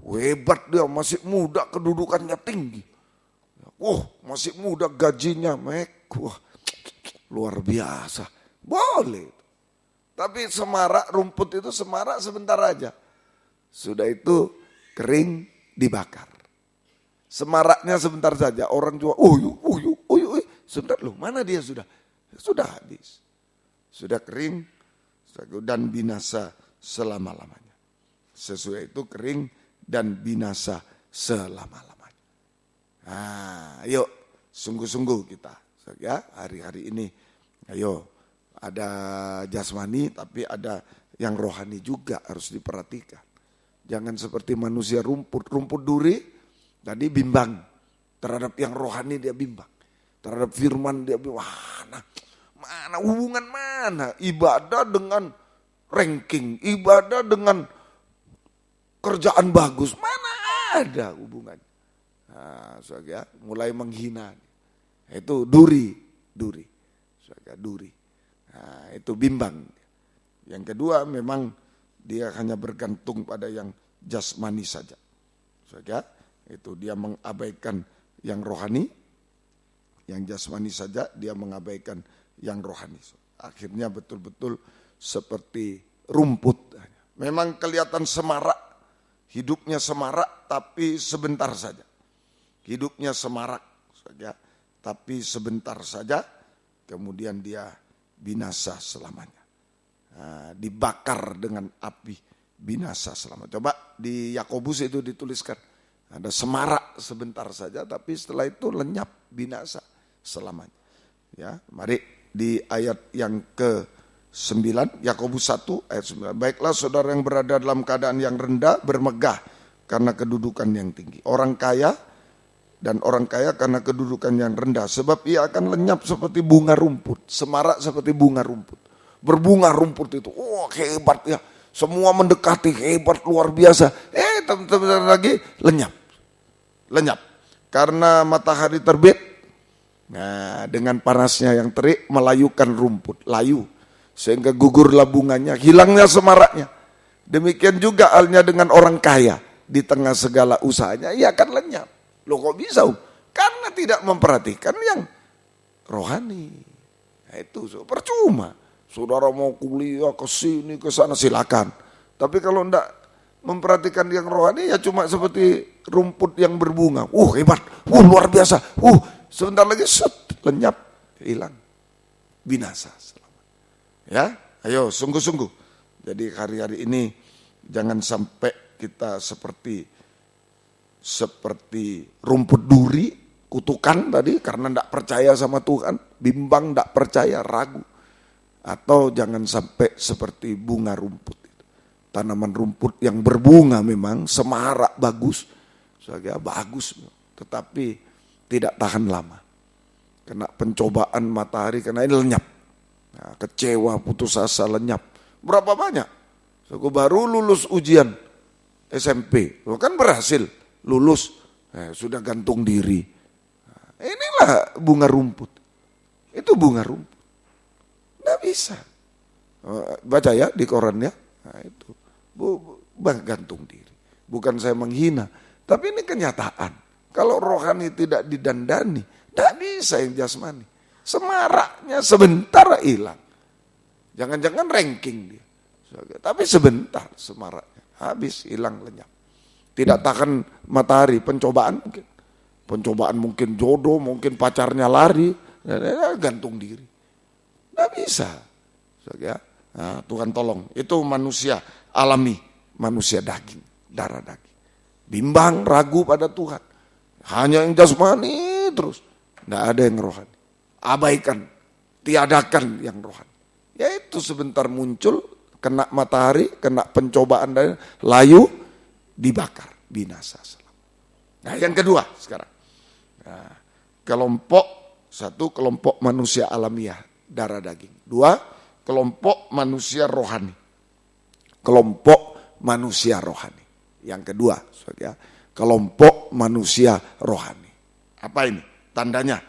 Hebat dia, masih muda, kedudukannya tinggi. Masih muda gajinya, wah, luar biasa. Boleh. Tapi semarak, rumput itu semarak sebentar aja. Sudah itu kering, dibakar. Semaraknya sebentar saja. Orang jual, sebentar loh, mana dia sudah? Sudah habis. Sudah kering dan binasa selama-lamanya. Sesuai itu kering dan binasa selama-lamanya. Nah, yuk sungguh-sungguh kita. Ya, hari-hari ini, ayo ada jasmani tapi ada yang rohani juga harus diperhatikan. Jangan seperti manusia rumput duri tadi bimbang terhadap yang rohani, dia bimbang terhadap firman, dia bimbang mana hubungan mana ibadah dengan ranking, ibadah dengan kerjaan bagus, mana ada hubungannya. Nah, ya, mulai menghina, itu duri. Nah, itu bimbang. Yang kedua memang dia hanya bergantung pada yang jasmani saja. Ya, itu dia mengabaikan yang rohani, yang jasmani saja dia mengabaikan yang rohani. Akhirnya betul-betul seperti rumput. Memang kelihatan semarak, hidupnya semarak tapi sebentar saja. Hidupnya semarak saja tapi sebentar saja, kemudian dia binasa selamanya. Nah, dibakar dengan api, binasa selamanya. Coba di Yakobus itu dituliskan, ada semarak sebentar saja tapi setelah itu lenyap, binasa selamanya. Ya, mari di ayat yang ke-9, Yakobus 1 ayat 9. Baiklah saudara yang berada dalam keadaan yang rendah bermegah karena kedudukan yang tinggi. Orang kaya karena kedudukan yang rendah, sebab ia akan lenyap seperti bunga rumput, semarak seperti bunga rumput. Berbunga rumput itu, hebat ya, semua mendekati, hebat luar biasa. Teman-teman lagi lenyap. Karena matahari terbit, nah dengan panasnya yang terik melayukan rumput, layu, sehingga gugurlah bunganya, hilangnya semaraknya. Demikian juga halnya dengan orang kaya, di tengah segala usahanya ia akan lenyap. Loh kok bisa? Karena tidak memperhatikan yang rohani. Nah, itu percuma. Saudara mau kuliah ke sini ke sana silakan. Tapi kalau enggak memperhatikan yang rohani ya cuma seperti rumput yang berbunga. Hebat. Luar biasa. Sebentar lagi lenyap, hilang. Binasa selama. Ya, ayo sungguh-sungguh. Jadi hari-hari ini jangan sampai kita seperti rumput duri, kutukan tadi karena enggak percaya sama Tuhan, bimbang, enggak percaya, ragu. Atau jangan sampai seperti bunga rumput. Tanaman rumput yang berbunga memang semarak bagus. Bagus. Tetapi tidak tahan lama. Kena pencobaan matahari, karena ini lenyap. Nah, kecewa, putus asa, lenyap. Berapa banyak? Aku baru lulus ujian SMP. Kan berhasil lulus. Sudah gantung diri. Nah, inilah bunga rumput. Itu bunga rumput. Nggak bisa. Baca ya di koran ya. Nah, itu. Gantung diri. Bukan saya menghina. Tapi ini kenyataan. Kalau rohani tidak didandani, nggak bisa yang jasmani. Semaraknya sebentar hilang. Jangan-jangan ranking dia. Tapi sebentar semaraknya. Habis, hilang, lenyap. Tidak tahan matahari, pencobaan mungkin. Pencobaan mungkin jodoh, mungkin pacarnya lari. Gantung diri. Nggak bisa. Nah, Tuhan tolong. Itu manusia alami, manusia daging, darah daging. Bimbang, ragu pada Tuhan. Hanya yang jasmani terus. Nggak ada yang rohani. Abaikan, tiadakan yang rohani. Ya itu sebentar muncul, kena matahari, kena pencobaan, dan layu, dibakar, binasa. Nah yang kedua sekarang. Nah, satu kelompok manusia alamiah, darah daging. Dua, kelompok manusia rohani. Kelompok manusia rohani. Yang kedua, kelompok manusia rohani. Apa ini? Tandanya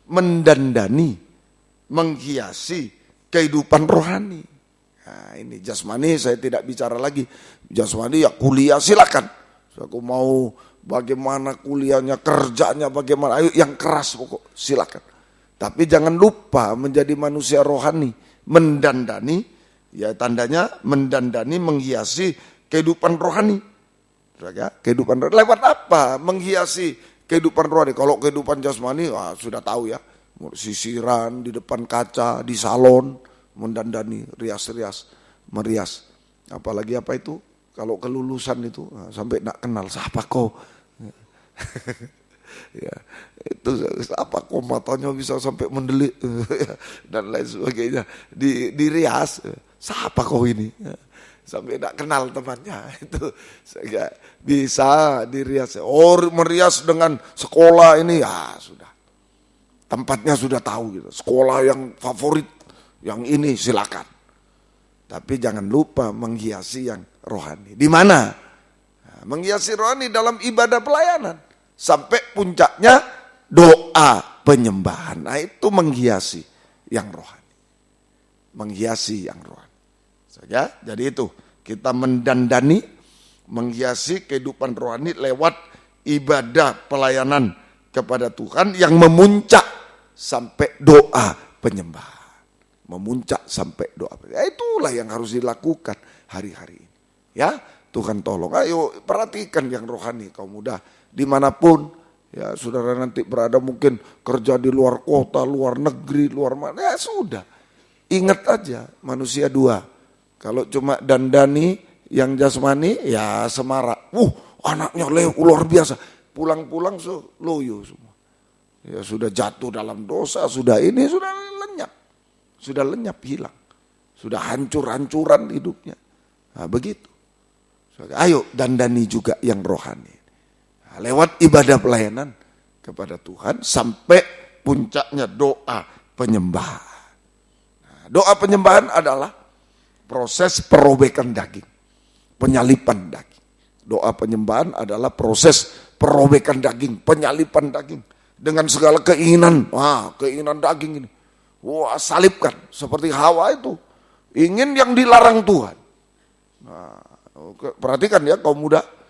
mendandani, menghiasi kehidupan rohani. Nah, ini jasmani saya tidak bicara lagi. Jasmani ya kuliah silakan. Aku mau bagaimana kuliahnya, kerjanya, bagaimana. Ayo yang keras pokok, silakan. Tapi jangan lupa menjadi manusia rohani, mendandani, ya tandanya mendandani, menghiasi kehidupan rohani. Kehidupan rohani lewat apa? Menghiasi kehidupan rohani. Kalau kehidupan jasmani, sudah tahu ya, sisiran di depan kaca, di salon, mendandani, rias-rias, merias. Apalagi apa itu? Kalau kelulusan itu sampai nak kenal siapa kau. Ya, itu apa kok matanya bisa sampai mendelik dan lain sebagainya, dirias, siapa kau ini, sampai tidak kenal temannya, itu bisa dirias. Merias dengan sekolah ini, ya sudah, tempatnya sudah tahu gitu, sekolah yang favorit, yang ini silakan. Tapi jangan lupa menghiasi yang rohani. Di mana? Menghiasi rohani dalam ibadah pelayanan. Sampai puncaknya doa penyembahan. Nah itu menghiasi yang rohani. Menghiasi yang rohani. Saja, jadi itu kita mendandani, menghiasi kehidupan rohani lewat ibadah pelayanan kepada Tuhan yang memuncak sampai doa penyembahan. Memuncak sampai doa penyembahan. Itulah yang harus dilakukan hari-hari ini. Ya, Tuhan tolong. Ayo perhatikan yang rohani kaum muda. Dimanapun ya saudara nanti berada, mungkin kerja di luar kota, luar negeri, luar mana, ya sudah. Ingat aja manusia dua. Kalau cuma dandani yang jasmani ya semarak. Anaknya luar biasa. Pulang-pulang loyo semua. Ya sudah jatuh dalam dosa, sudah ini, sudah lenyap. Sudah lenyap, hilang. Sudah hancur-hancuran hidupnya. Nah begitu. Ayo dandani juga yang rohani. Lewat ibadah pelayanan kepada Tuhan sampai puncaknya doa penyembahan. Nah, doa penyembahan adalah proses perobekan daging, penyalipan daging. Doa penyembahan adalah proses perobekan daging, penyalipan daging dengan segala keinginan. Keinginan daging ini, salibkan seperti Hawa itu ingin yang dilarang Tuhan. Nah, perhatikan ya kaum muda.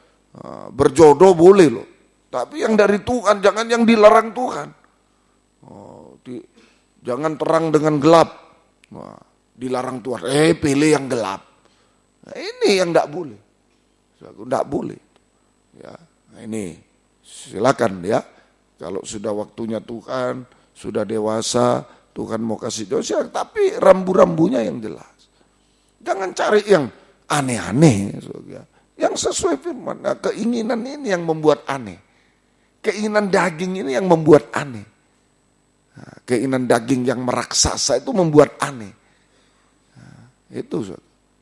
Berjodoh boleh loh, tapi yang dari Tuhan, jangan yang dilarang Tuhan. Jangan terang dengan gelap, dilarang Tuhan. Pilih yang gelap. Nah, ini yang tidak boleh, tidak boleh. Ya, nah ini silakan ya. Kalau sudah waktunya Tuhan, sudah dewasa, Tuhan mau kasih dosa, tapi rambu-rambunya yang jelas. Jangan cari yang aneh-aneh. Yang sesuai firman. Nah, keinginan ini yang membuat aneh. Keinginan daging ini yang membuat aneh. Nah, keinginan daging yang meraksasa itu membuat aneh. Nah, itu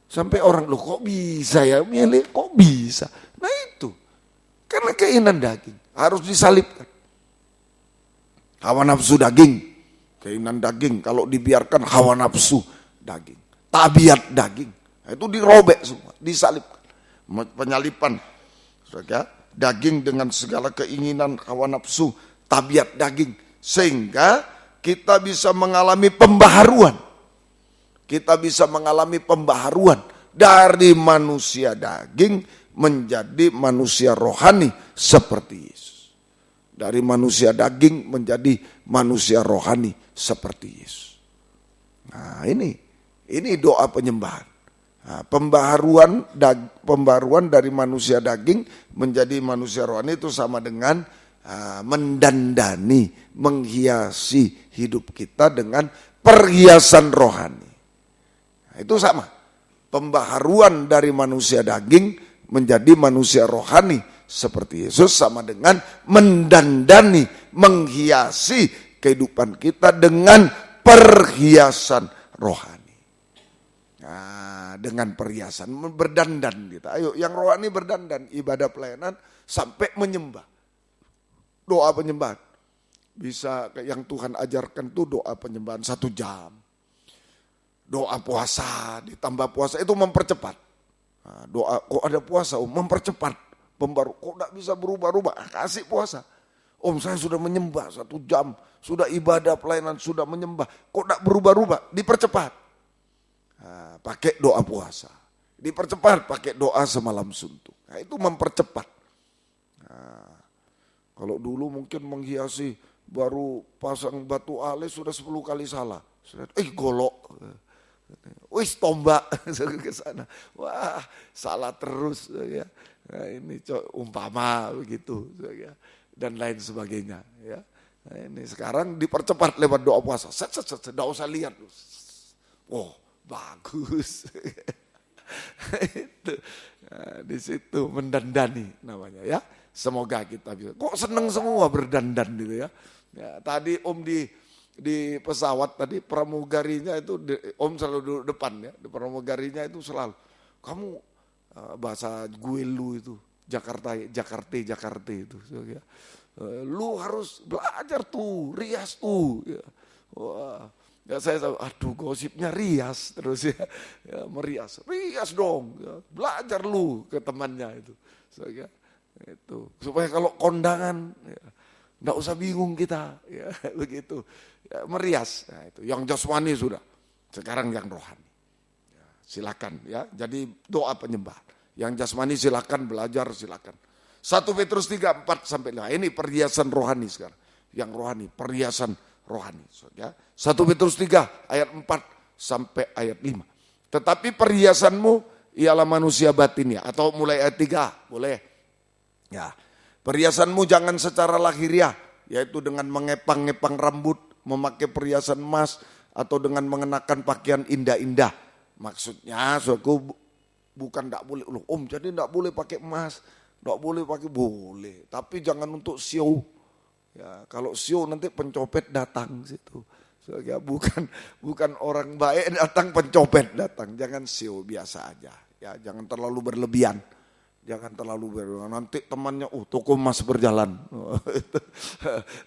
sampai orang loh kok bisa ya milih, kok bisa. Nah itu karena keinginan daging harus disalibkan. Hawa nafsu daging, keinginan daging kalau dibiarkan hawa nafsu daging, tabiat daging, nah, itu dirobek semua, disalibkan. Penyalipan daging dengan segala keinginan hawa nafsu, tabiat daging, sehingga kita bisa mengalami pembaharuan. Kita bisa mengalami pembaharuan dari manusia daging menjadi manusia rohani seperti Yesus. Dari manusia daging menjadi manusia rohani seperti Yesus. Nah, ini doa penyembahan. Nah, pembaharuan dari manusia daging menjadi manusia rohani itu sama dengan mendandani, menghiasi hidup kita dengan perhiasan rohani. Nah, itu sama. Pembaharuan dari manusia daging menjadi manusia rohani seperti Yesus sama dengan mendandani, menghiasi kehidupan kita dengan perhiasan rohani. Nah, dengan perhiasan berdandan kita. Ayo yang rohani berdandan, ibadah pelayanan sampai menyembah. Doa penyembahan. Bisa yang Tuhan ajarkan tuh doa penyembahan 1 jam. Doa puasa, ditambah puasa itu mempercepat. Nah, doa kok ada puasa, mempercepat. Kok tidak bisa berubah-ubah, kasih puasa. Saya sudah menyembah 1 jam, sudah ibadah pelayanan, sudah menyembah. Kok tidak berubah-ubah, dipercepat. Nah, pakai doa puasa, dipercepat pakai doa semalam suntuk. Nah, itu mempercepat. Nah, kalau dulu mungkin menghiasi baru pasang batu alis sudah 10 kali salah. Sudah, golok. Wis tombak ke sana. Wah, salah terus ya. Nah, ini umpama begitu ya. Dan lain sebagainya ya. Nah, ini sekarang dipercepat lewat doa puasa. Tidak usah lihat. Oh, bagus. Itu. Nah, di situ mendandani namanya ya. Semoga kita bisa. Kok seneng semua berdandan gitu ya. Ya, tadi Om di pesawat tadi pramugarinya itu Om selalu duduk depan ya. Di pramugarinya itu selalu kamu bahasa gue lu itu Jakarta itu ya. Lu harus belajar tuh, rias tuh ya. Wah. Ya saya tahu, aduh gosipnya rias terus ya, merias dong, ya. Belajar lu ke temannya itu, ya. Itu supaya kalau kondangan, ya, nggak usah bingung kita, ya begitu, ya, merias. Nah, itu yang jasmani sudah, sekarang yang rohani. Ya, silakan ya, jadi doa penyembahan. Yang jasmani silakan belajar silakan. 1 Petrus 3, 4-5 ini perhiasan rohani sekarang, yang rohani perhiasan rohani. Ya. 1 Petrus 3 ayat 4 sampai ayat 5. Tetapi perhiasanmu ialah manusia batinnya. Atau mulai ayat 3 boleh. Ya. Perhiasanmu jangan secara lahiriah, yaitu dengan mengepang-ngepang rambut, memakai perhiasan emas, atau dengan mengenakan pakaian indah-indah. Maksudnya suku bukan tidak boleh. Om jadi tidak boleh pakai emas, tidak boleh pakai, boleh. Tapi jangan untuk show. Ya, kalau show nanti pencopet datang situ. So, ya, bukan orang baik datang, pencopet datang. Jangan show, biasa aja. Ya, jangan terlalu berlebihan. Jangan terlalu berlebihan. Nanti temannya, toko emas berjalan.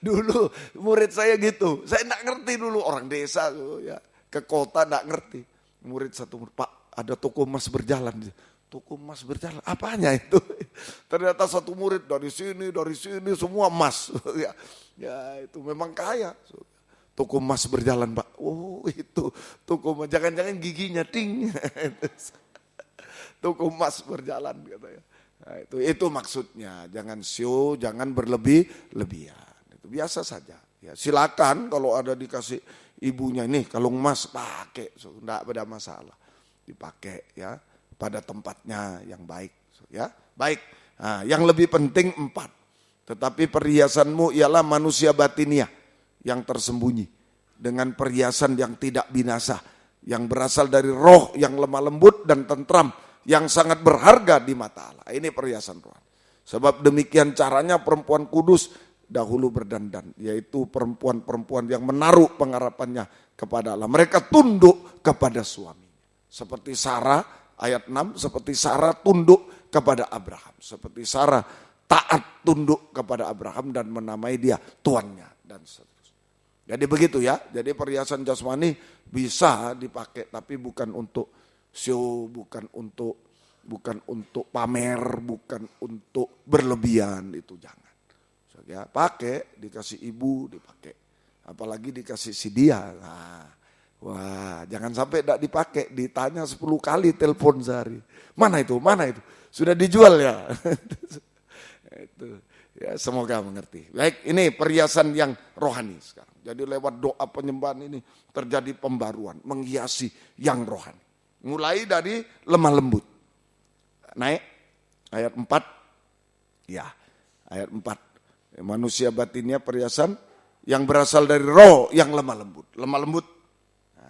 Dulu murid saya gitu. Saya enggak ngerti dulu, orang desa ya, ke kota enggak ngerti. Murid satu, Pak, ada toko emas berjalan. Toko emas berjalan, apanya itu? Ternyata satu murid dari sini semua emas. Ya itu memang kaya. Toko emas berjalan, Pak. Oh itu toko emas, jangan-jangan giginya ting. Toko emas berjalan katanya. Nah, itu maksudnya, jangan show, jangan berlebihan. Itu biasa saja. Ya, silakan kalau ada dikasih ibunya ini kalung emas pakai, enggak ada masalah. Dipakai ya. Pada tempatnya yang baik, ya baik. Nah, yang lebih penting 4. Tetapi perhiasanmu ialah manusia batinia yang tersembunyi dengan perhiasan yang tidak binasa, yang berasal dari roh yang lemah lembut dan tentram, yang sangat berharga di mata Allah. Ini perhiasan roh. Sebab demikian caranya perempuan kudus dahulu berdandan, yaitu perempuan-perempuan yang menaruh pengharapannya kepada Allah. Mereka tunduk kepada suaminya, seperti Sarah. Ayat 6, seperti Sarah tunduk kepada Abraham. Seperti Sarah taat tunduk kepada Abraham dan menamai dia tuannya dan seterusnya. Jadi begitu ya. Jadi perhiasan jasmani bisa dipakai, tapi bukan untuk show, bukan untuk pamer, bukan untuk berlebihan, itu jangan. So, ya, pakai, dikasih ibu dipakai. Apalagi dikasih si dia. Nah, wah, jangan sampai tidak dipakai, ditanya 10 kali telepon sehari. Mana itu? Sudah dijual ya? Itu. Ya, semoga mengerti. Baik, ini perhiasan yang rohani sekarang. Jadi lewat doa penyembahan ini terjadi pembaruan, menghiasi yang rohani. Mulai dari lemah lembut. Naik ayat 4. Ya, ayat 4. Manusia batinnya perhiasan yang berasal dari roh yang lemah lembut. Lemah lembut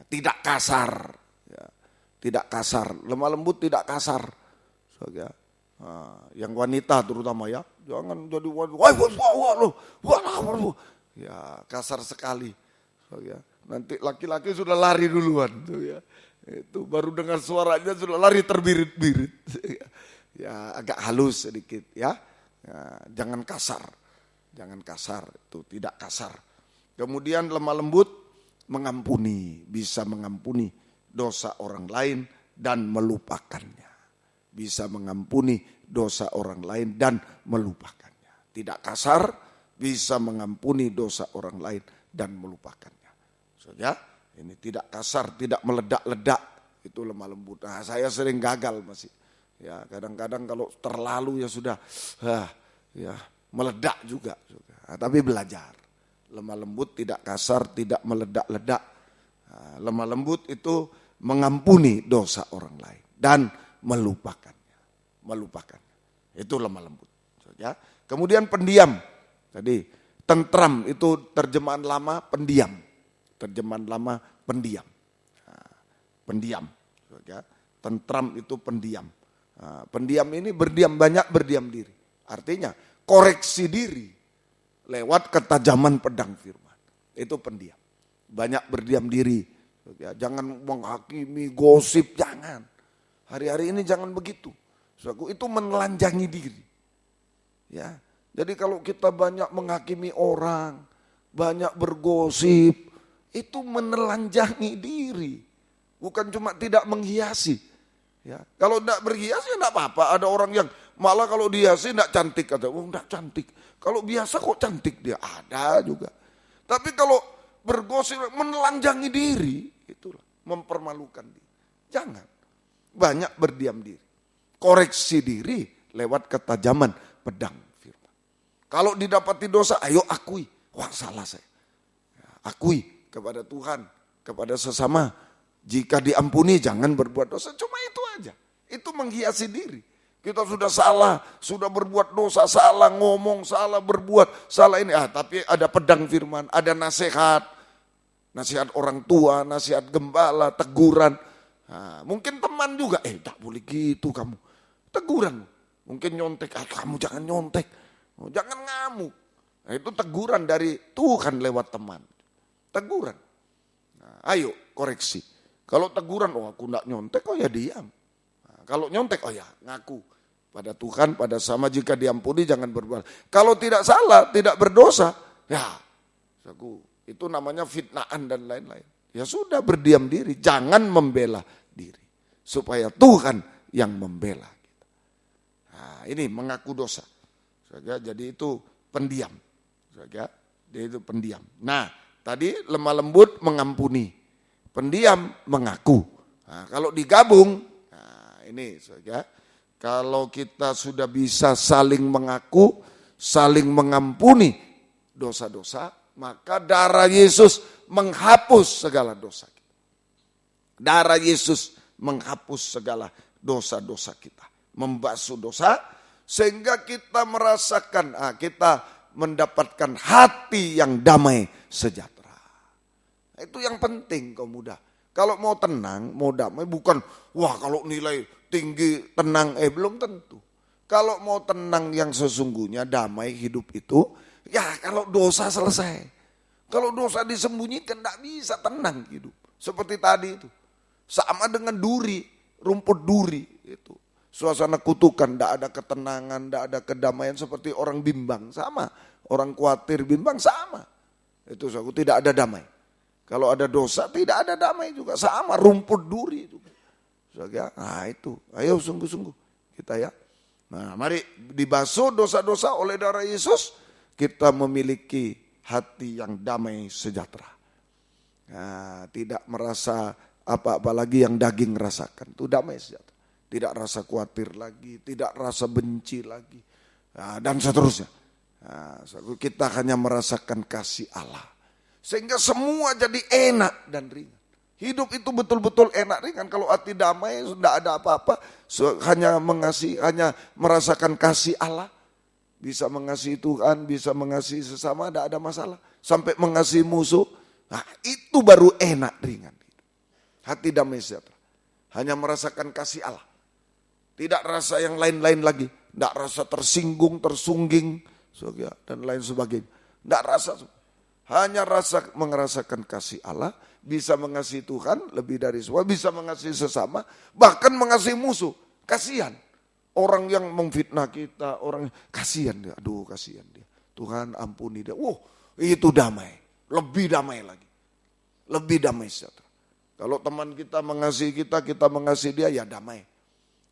tidak kasar, ya. Tidak kasar, lemah lembut tidak kasar. So, ya. Yang wanita terutama ya, jangan jadi wanita, ya kasar sekali. So, ya. Nanti laki-laki sudah lari duluan, so, ya. Itu baru dengar suaranya sudah lari terbirit-birit. Ya agak halus sedikit ya. Jangan kasar, itu tidak kasar. Kemudian lemah lembut, mengampuni, bisa mengampuni dosa orang lain dan melupakannya. Bisa mengampuni dosa orang lain dan melupakannya. Tidak kasar, bisa mengampuni dosa orang lain dan melupakannya. So, ya, ini tidak kasar, tidak meledak-ledak, itu lemah lembut. Nah, saya sering gagal masih. Ya, kadang-kadang kalau terlalu ya sudah, ya meledak juga. Nah, tapi belajar. Lemah lembut, tidak kasar, tidak meledak-ledak. Nah, lemah lembut itu mengampuni dosa orang lain dan melupakannya. Itu lemah lembut. Ya. Kemudian pendiam. Tadi tentram itu terjemahan lama pendiam. Terjemahan lama pendiam. Nah, pendiam. Ya. Tentram itu pendiam. Nah, pendiam ini banyak berdiam diri. Artinya koreksi diri lewat ketajaman pedang firman. Itu pendiam. Banyak berdiam diri. Ya, jangan menghakimi, gosip, jangan. Hari-hari ini jangan begitu. Itu menelanjangi diri. Ya. Jadi kalau kita banyak menghakimi orang, banyak bergosip, itu menelanjangi diri. Bukan cuma tidak menghiasi. Ya. Kalau tidak berhias ya tidak apa-apa. Ada orang yang malah kalau dihiasi tidak cantik. Kata, tidak cantik. Kalau biasa kok cantik dia. Ada juga. Tapi kalau bergosip menelanjangi diri, itulah mempermalukan diri. Jangan. Banyak berdiam diri. Koreksi diri lewat ketajaman pedang firman. Kalau didapati dosa, ayo akui. Wah salah saya. Akui kepada Tuhan, kepada sesama. Jika diampuni jangan berbuat dosa. Cuma itu aja. Itu menghiasi diri. Kita sudah salah, sudah berbuat dosa, salah ngomong, salah berbuat, salah ini. Tapi ada pedang firman, ada nasihat. Nasihat orang tua, nasihat gembala, teguran. Mungkin teman juga, tak boleh gitu kamu. Teguran. Mungkin nyontek, kamu jangan nyontek. Jangan ngamuk. Itu teguran dari Tuhan lewat teman. Teguran. Ayo koreksi. Kalau teguran, aku enggak nyontek, ya diam. Kalau nyontek, ya ngaku. Pada Tuhan, pada sama jika diampuni jangan berbuat. Kalau tidak salah, tidak berdosa, ya itu namanya fitnaan dan lain-lain. Ya sudah berdiam diri, jangan membela diri. Supaya Tuhan yang membela kita. Nah, ini mengaku dosa. Jadi itu pendiam. Jadi itu pendiam. Nah, tadi lemah lembut mengampuni. Pendiam mengaku. Nah, kalau digabung, ini saja. Kalau kita sudah bisa saling mengaku, saling mengampuni dosa-dosa, maka darah Yesus menghapus segala dosa kita. Darah Yesus menghapus segala dosa-dosa kita. Membasuh dosa, sehingga kita merasakan, kita mendapatkan hati yang damai sejahtera. Itu yang penting kaum muda. Kalau mau tenang, mau damai, bukan, kalau nilai tinggi, tenang, belum tentu. Kalau mau tenang yang sesungguhnya, damai hidup itu, ya kalau dosa selesai. Kalau dosa disembunyikan, tidak bisa tenang hidup. Seperti tadi itu. Sama dengan duri, rumput duri. Itu. Suasana kutukan, tidak ada ketenangan, tidak ada kedamaian seperti orang bimbang. Sama, orang khawatir bimbang, sama. Itu tidak ada damai. Kalau ada dosa, tidak ada damai juga. Sama, rumput duri juga. Nah itu, ayo sungguh-sungguh kita ya. Nah mari dibasuh dosa-dosa oleh darah Yesus, kita memiliki hati yang damai sejahtera. Nah, tidak merasa apa-apa lagi yang daging rasakan, itu damai sejahtera. Tidak rasa khawatir lagi, tidak rasa benci lagi, dan seterusnya. Nah, kita hanya merasakan kasih Allah. Sehingga semua jadi enak dan ringan. Hidup itu betul-betul enak ringan. Kalau hati damai, sudah ada apa-apa. Hanya merasakan kasih Allah. Bisa mengasihi Tuhan, bisa mengasihi sesama, tidak ada masalah. Sampai mengasihi musuh. Nah, itu baru enak ringan. Hati damai sejahtera. Hanya merasakan kasih Allah. Tidak rasa yang lain-lain lagi. Tidak rasa tersinggung, tersungging, dan lain sebagainya. Tidak rasa. Hanya merasakan kasih Allah, bisa mengasihi Tuhan lebih dari semua, bisa mengasihi sesama, bahkan mengasihi musuh. Kasihan orang yang memfitnah kita, orang kasihan dia, kasihan dia. Tuhan ampuni dia. Itu damai, lebih damai lagi, lebih damai sejahtera. Kalau teman kita mengasihi kita mengasihi dia, ya damai,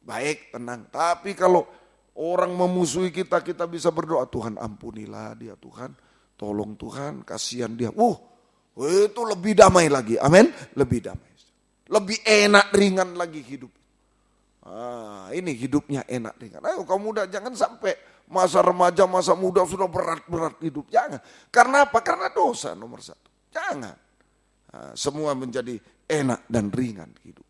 baik, tenang. Tapi kalau orang memusuhi kita bisa berdoa, Tuhan ampunilah dia, Tuhan. Tolong Tuhan, kasihan dia. Itu lebih damai lagi. Amin. Lebih damai. Lebih enak, ringan lagi hidup. Ini hidupnya enak ringan. Ayo kaum muda, jangan sampai masa remaja, masa muda sudah berat-berat hidup. Jangan. Karena apa? Karena dosa nomor satu. Jangan. Semua menjadi enak dan ringan hidup.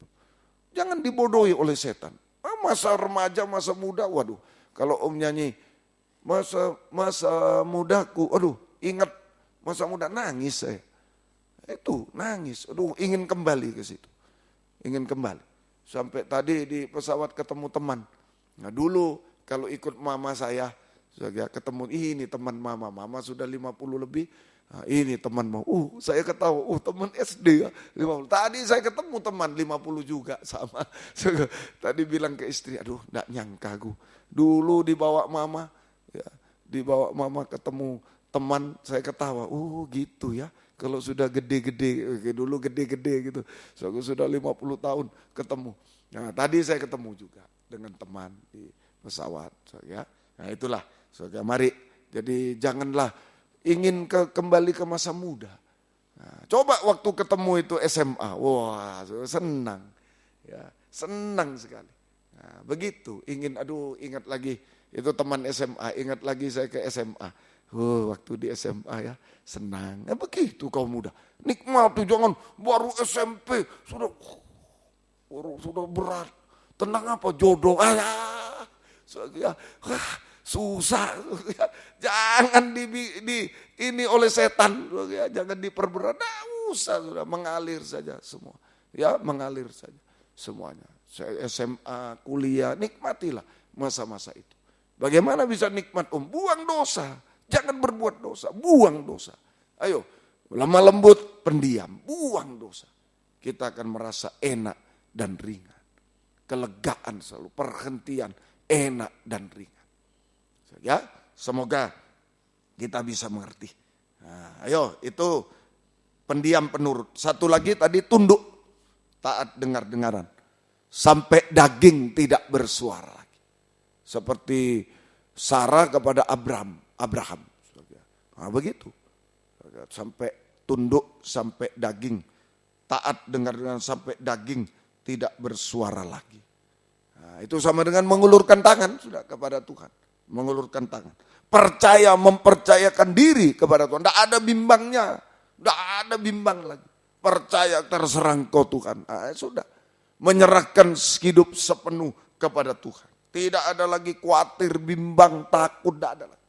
Jangan dibodohi oleh setan. Masa remaja, masa muda, waduh. Kalau om nyanyi, masa mudaku, aduh ingat masa muda, nangis saya. Itu nangis, aduh ingin kembali ke situ. Ingin kembali. Sampai tadi di pesawat ketemu teman. Nah dulu kalau ikut mama saya ketemu, ini teman mama sudah 50 lebih. Nah, ini teman mau, saya ketawa, teman SD ya, 50. Tadi saya ketemu teman 50 juga sama. Tadi bilang ke istri, aduh enggak nyangka gue. Dulu dibawa mama, ya, dibawa mama ketemu teman, saya ketawa, gitu ya. Kalau sudah gede-gede, dulu gede-gede gitu. So, sudah 50 tahun ketemu. Nah tadi saya ketemu juga dengan teman di pesawat. So, ya. Nah itulah, so, ya, mari. Jadi janganlah ingin kembali ke masa muda. Nah, coba waktu ketemu itu SMA, wah senang, ya senang sekali. Nah, begitu, ingat lagi itu teman SMA, ingat lagi saya ke SMA. Waktu di SMA ya senang. Begitu kaum muda, nikmati, jangan baru SMP sudah berat. Tenang apa jodoh, susah, jangan ini oleh setan, jangan diperberat, usah sudah mengalir saja semua, ya mengalir saja semuanya. SMA, kuliah, nikmatilah masa-masa itu. Bagaimana bisa nikmat buang dosa, jangan berbuat dosa, buang dosa. Ayo, lemah lembut, pendiam, buang dosa. Kita akan merasa enak dan ringan, kelegaan selalu, perhentian, enak dan ringan. Ya, semoga kita bisa mengerti. Nah, ayo, itu pendiam penurut. Satu lagi tadi tunduk, taat dengar-dengaran. Sampai daging tidak bersuara lagi. Seperti Sarah kepada Abraham. Nah, begitu. Sampai tunduk, sampai daging. Taat dengar-dengaran sampai daging tidak bersuara lagi. Nah, itu sama dengan mengulurkan tangan sudah kepada Tuhan. Mengulurkan tangan. Percaya, mempercayakan diri kepada Tuhan. Tidak ada bimbangnya. Tidak ada bimbang lagi. Percaya, terserah Engkau Tuhan. Sudah. Menyerahkan hidup sepenuh kepada Tuhan. Tidak ada lagi khawatir, bimbang, takut. Tidak ada lagi.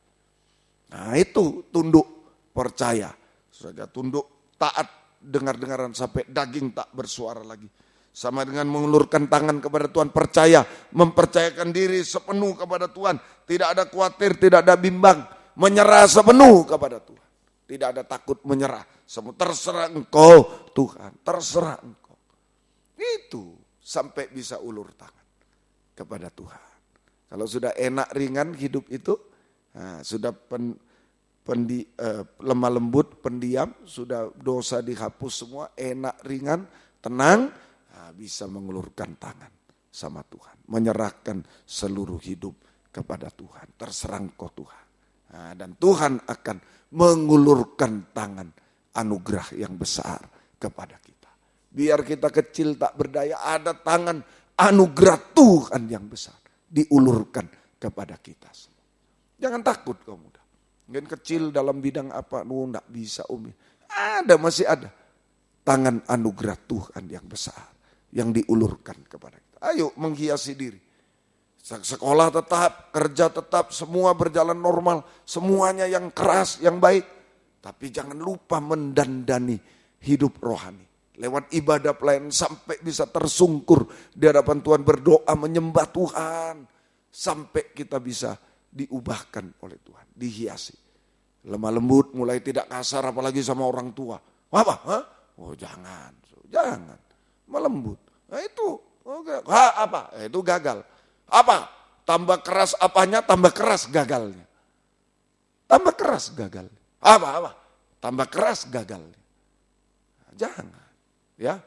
Nah itu tunduk, percaya. Sudah tunduk, taat, dengar-dengaran sampai daging tak bersuara lagi. Sama dengan mengulurkan tangan kepada Tuhan, percaya, mempercayakan diri sepenuh kepada Tuhan. Tidak ada khawatir, tidak ada bimbang, menyerah sepenuh kepada Tuhan. Tidak ada takut menyerah, semua terserah Engkau Tuhan, terserah Engkau. Itu sampai bisa ulur tangan kepada Tuhan. Kalau sudah enak ringan hidup itu, sudah lemah lembut, pendiam, sudah dosa dihapus semua, enak ringan, tenang, bisa mengulurkan tangan sama Tuhan. Menyerahkan seluruh hidup kepada Tuhan. Terserah Engkau Tuhan. Dan Tuhan akan mengulurkan tangan anugerah yang besar kepada kita. Biar kita kecil tak berdaya, ada tangan anugerah Tuhan yang besar. Diulurkan kepada kita semua. Jangan takut kamu muda. Mungkin kecil dalam bidang apa, enggak bisa Umi. Masih ada. Tangan anugerah Tuhan yang besar. Yang diulurkan kepada kita. Ayo menghiasi diri. Sekolah tetap, kerja tetap, semua berjalan normal. Semuanya yang keras, yang baik. Tapi jangan lupa mendandani hidup rohani. Lewat ibadah pelayanan sampai bisa tersungkur di hadapan Tuhan, berdoa, menyembah Tuhan. Sampai kita bisa diubahkan oleh Tuhan, dihiasi. Lemah lembut, mulai tidak kasar apalagi sama orang tua. Apa? Jangan. Melembut. Nah itu, apa? Itu gagal. Apa? Tambah keras apanya, tambah keras gagalnya. Tambah keras gagalnya. Apa? Tambah keras gagalnya. Jangan. Ya,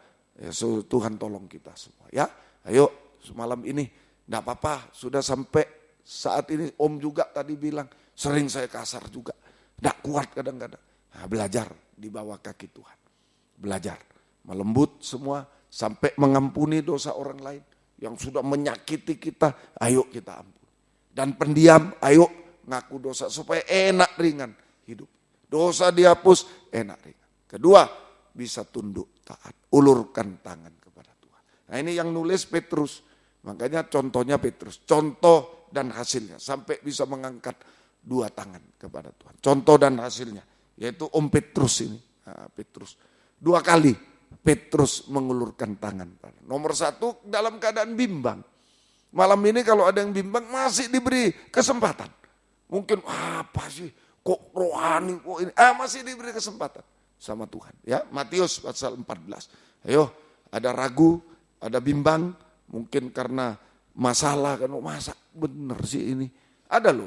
Tuhan tolong kita semua. Ya, ayo malam ini, enggak apa-apa. Sudah sampai saat ini, Om juga tadi bilang, sering saya kasar juga. Enggak kuat kadang-kadang. Belajar di bawah kaki Tuhan. Belajar. Melembut semua, sampai mengampuni dosa orang lain. yang sudah menyakiti kita, ayo kita ampuni. Dan pendiam, ayo ngaku dosa supaya enak ringan hidup. Dosa dihapus, enak ringan. Kedua, bisa tunduk taat, ulurkan tangan kepada Tuhan. Nah ini yang nulis Petrus, makanya contohnya Petrus, contoh dan hasilnya, sampai bisa mengangkat 2 tangan kepada Tuhan. Contoh dan hasilnya, yaitu Om Petrus ini, Petrus 2 kali Petrus mengulurkan tangan. Nomor 1 dalam keadaan bimbang. Malam ini kalau ada yang bimbang masih diberi kesempatan. Mungkin apa sih kok rohani kok ini, masih diberi kesempatan sama Tuhan. Ya, Matius pasal 14. Ayo, ada ragu, ada bimbang, mungkin karena masalah kan, masa bener sih ini. Ada loh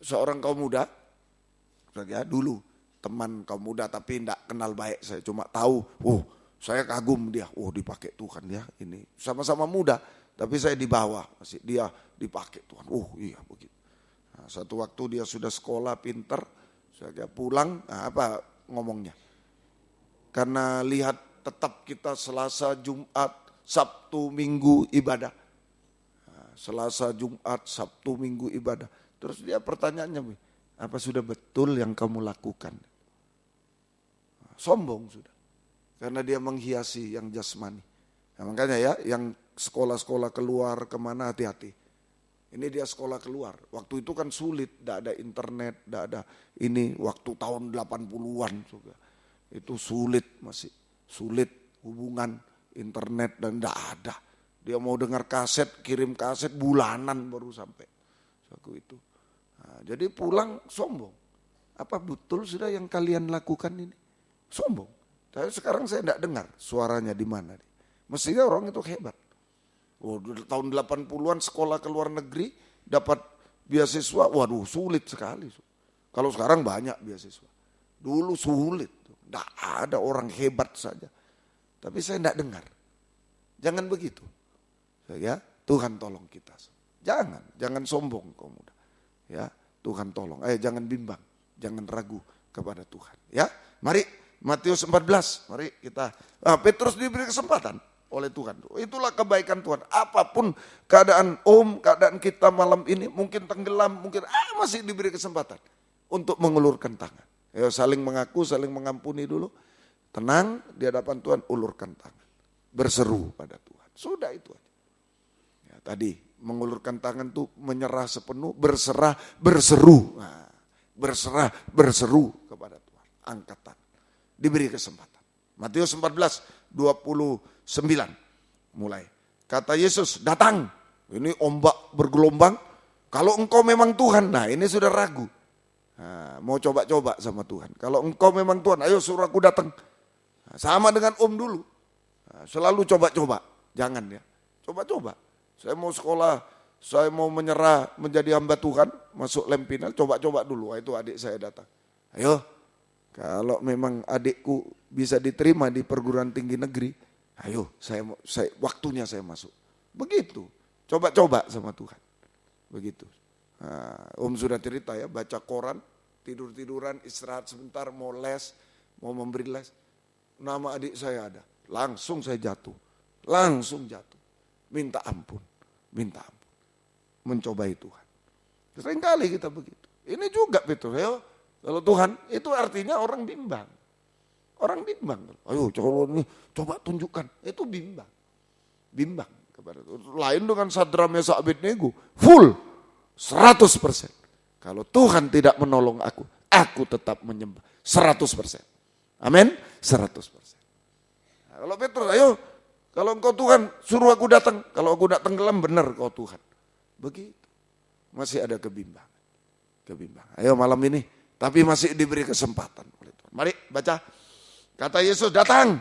seorang kaum muda, ya dulu teman kaum muda tapi tidak kenal baik, saya cuma tahu, saya kagum dia, dipakai Tuhan ya ini. Sama-sama muda, tapi saya di bawah, masih dia dipakai Tuhan. Iya begitu. Nah, satu waktu dia sudah sekolah pinter, saya pulang, apa ngomongnya? Karena lihat tetap kita Selasa, Jumat, Sabtu, Minggu ibadah. Nah, Selasa, Jumat, Sabtu, Minggu ibadah. Terus dia pertanyaannya, apa sudah betul yang kamu lakukan? Sombong sudah. Karena dia menghiasi yang jasmani. Nah, makanya ya, yang sekolah-sekolah keluar kemana hati-hati. Ini dia sekolah keluar. Waktu itu kan sulit, tidak ada internet, tidak ada ini. Waktu tahun 80-an juga. Itu sulit masih. Sulit hubungan internet dan tidak ada. Dia mau dengar kaset, kirim kaset bulanan baru sampai. Waktu itu. Nah, jadi pulang sombong. Apa betul sudah yang kalian lakukan ini? Sombong. Tapi sekarang saya tidak dengar suaranya di mana. Mestinya orang itu hebat. Tahun 80-an sekolah ke luar negeri dapat beasiswa, waduh sulit sekali. Kalau sekarang banyak beasiswa. Dulu sulit. Tidak ada orang hebat saja. Tapi saya tidak dengar. Jangan begitu. Ya, Tuhan tolong kita. Jangan sombong kaum muda. Ya, Tuhan tolong. Jangan bimbang, jangan ragu kepada Tuhan. Ya, mari Matius 14. Mari kita. Petrus diberi kesempatan oleh Tuhan. Itulah kebaikan Tuhan. Apapun keadaan keadaan kita malam ini mungkin tenggelam, mungkin masih diberi kesempatan untuk mengulurkan tangan. Ya, saling mengaku, saling mengampuni dulu. Tenang di hadapan Tuhan, ulurkan tangan. Berseru pada Tuhan. Sudah itu aja. Ya, tadi mengulurkan tangan itu menyerah sepenuh, berserah, berseru. Nah, berserah, berseru kepada Tuhan. Angkat tangan. Diberi kesempatan. Matius 14, 29. Mulai. Kata Yesus, datang. Ini ombak bergelombang. Kalau engkau memang Tuhan, nah ini sudah ragu. Nah, mau coba-coba sama Tuhan. Kalau engkau memang Tuhan, ayo suruh aku datang. Nah, sama dengan dulu. Nah, selalu coba-coba. Jangan ya. Coba-coba. Saya mau sekolah, saya mau menyerah menjadi hamba Tuhan, masuk Lempinal, coba-coba dulu. Itu adik saya datang. Ayo, kalau memang adikku bisa diterima di perguruan tinggi negeri, ayo waktunya saya masuk. Begitu, coba-coba sama Tuhan. Begitu. Nah, Om sudah cerita ya, baca koran, tidur-tiduran, istirahat sebentar, mau les, mau memberi les. Nama adik saya ada, langsung saya jatuh. Langsung jatuh. Minta ampun. Mencobai Tuhan. Seringkali kita begitu. Ini juga betul. Ayo, kalau Tuhan itu artinya orang bimbang. Orang bimbang. Ayo coba tunjukkan. Itu bimbang. Bimbang kepada Tuhan. Lain dengan Sadra Mesak Abednego. Full. 100%. Kalau Tuhan tidak menolong aku tetap menyembah. 100%. Amin. 100%. Nah, kalau Petrus, ayo. Kalau engkau Tuhan, suruh aku datang. Kalau aku tidak tenggelam, benar kau Tuhan. Begitu. Masih ada kebimbangan. Ayo malam ini. Tapi masih diberi kesempatan oleh Tuhan. Mari baca. Kata Yesus, datang.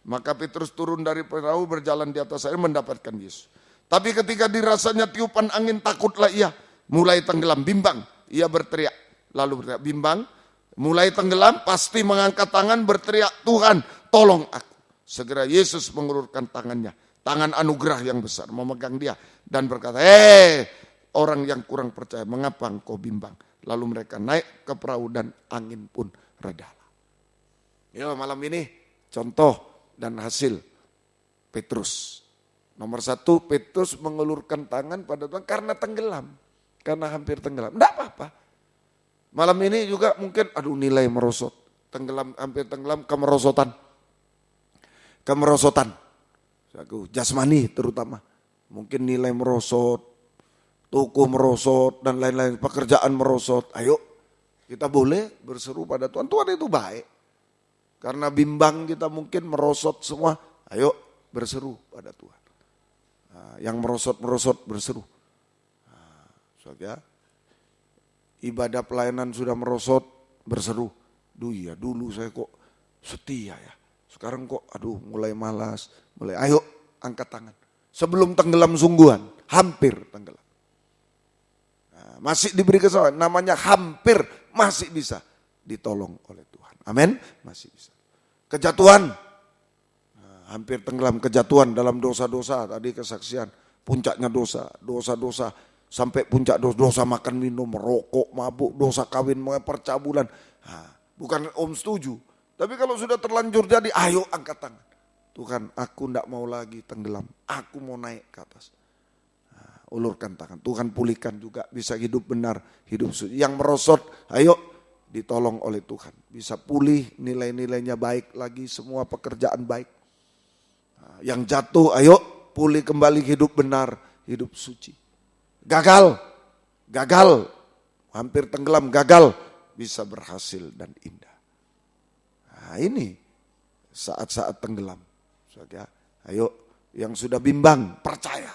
Maka Petrus turun dari perahu, berjalan di atas air, mendapatkan Yesus. Tapi ketika dirasanya tiupan angin, takutlah ia. Mulai tenggelam, bimbang. Ia berteriak. Lalu berteriak, bimbang. Mulai tenggelam, pasti mengangkat tangan, berteriak, Tuhan tolong aku. Segera Yesus mengulurkan tangannya, tangan anugerah yang besar, memegang dia dan berkata, orang yang kurang percaya, mengapa engkau bimbang? Lalu mereka naik ke perahu dan angin pun redalah. Ya, malam ini contoh dan hasil Petrus Nomor satu, Petrus mengulurkan tangan pada Tuhan karena tenggelam. Karena hampir tenggelam. Tidak apa-apa. Malam ini juga mungkin, nilai merosot. Tenggelam, hampir tenggelam, kemerosotan. Jasmani terutama. Mungkin nilai merosot, toko merosot, dan lain-lain. Pekerjaan merosot. Ayo, kita boleh berseru pada Tuhan. Tuhan itu baik. Karena bimbang kita mungkin merosot semua. Ayo, berseru pada Tuhan. Yang merosot berseru. Ibadah pelayanan sudah merosot, berseru. Dulu saya kok setia ya. Sekarang kok mulai malas. Ayo angkat tangan. Sebelum tenggelam sungguhan, hampir tenggelam. Masih diberi kesempatan, namanya hampir masih bisa ditolong oleh Tuhan. Amin, masih bisa. Kejatuhan, hampir tenggelam, kejatuhan dalam dosa-dosa, tadi kesaksian, puncaknya dosa sampai puncak dosa makan minum, merokok, mabuk, dosa kawin, percabulan. Bukan Om setuju, tapi kalau sudah terlanjur jadi, ayo angkat tangan. Tuhan, aku tidak mau lagi tenggelam, aku mau naik ke atas. Ulurkan tangan, Tuhan pulihkan juga, bisa hidup benar, hidup suci. Yang merosot, ayo ditolong oleh Tuhan. Bisa pulih, nilai-nilainya baik lagi, semua pekerjaan baik. Yang jatuh, ayo pulih kembali, hidup benar, hidup suci. Gagal, hampir tenggelam, gagal, bisa berhasil dan indah. Ini saat-saat tenggelam. Ayo yang sudah bimbang, percaya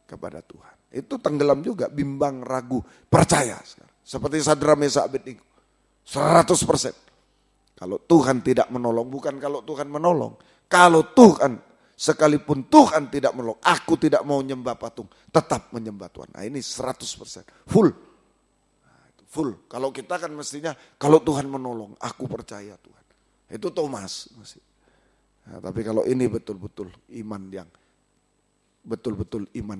kepada Tuhan. Itu tenggelam juga, bimbang, ragu, percaya. Seperti Sadra, Mesak, Abednego. 100%. Kalau Tuhan tidak menolong, bukan kalau Tuhan menolong. Kalau Tuhan, sekalipun Tuhan tidak menolong, aku tidak mau nyembah patung, tetap menyembah Tuhan. Nah ini 100%, full. Full. Kalau kita kan mestinya, kalau Tuhan menolong, aku percaya Tuhan. Itu Thomas. Tapi kalau ini betul-betul iman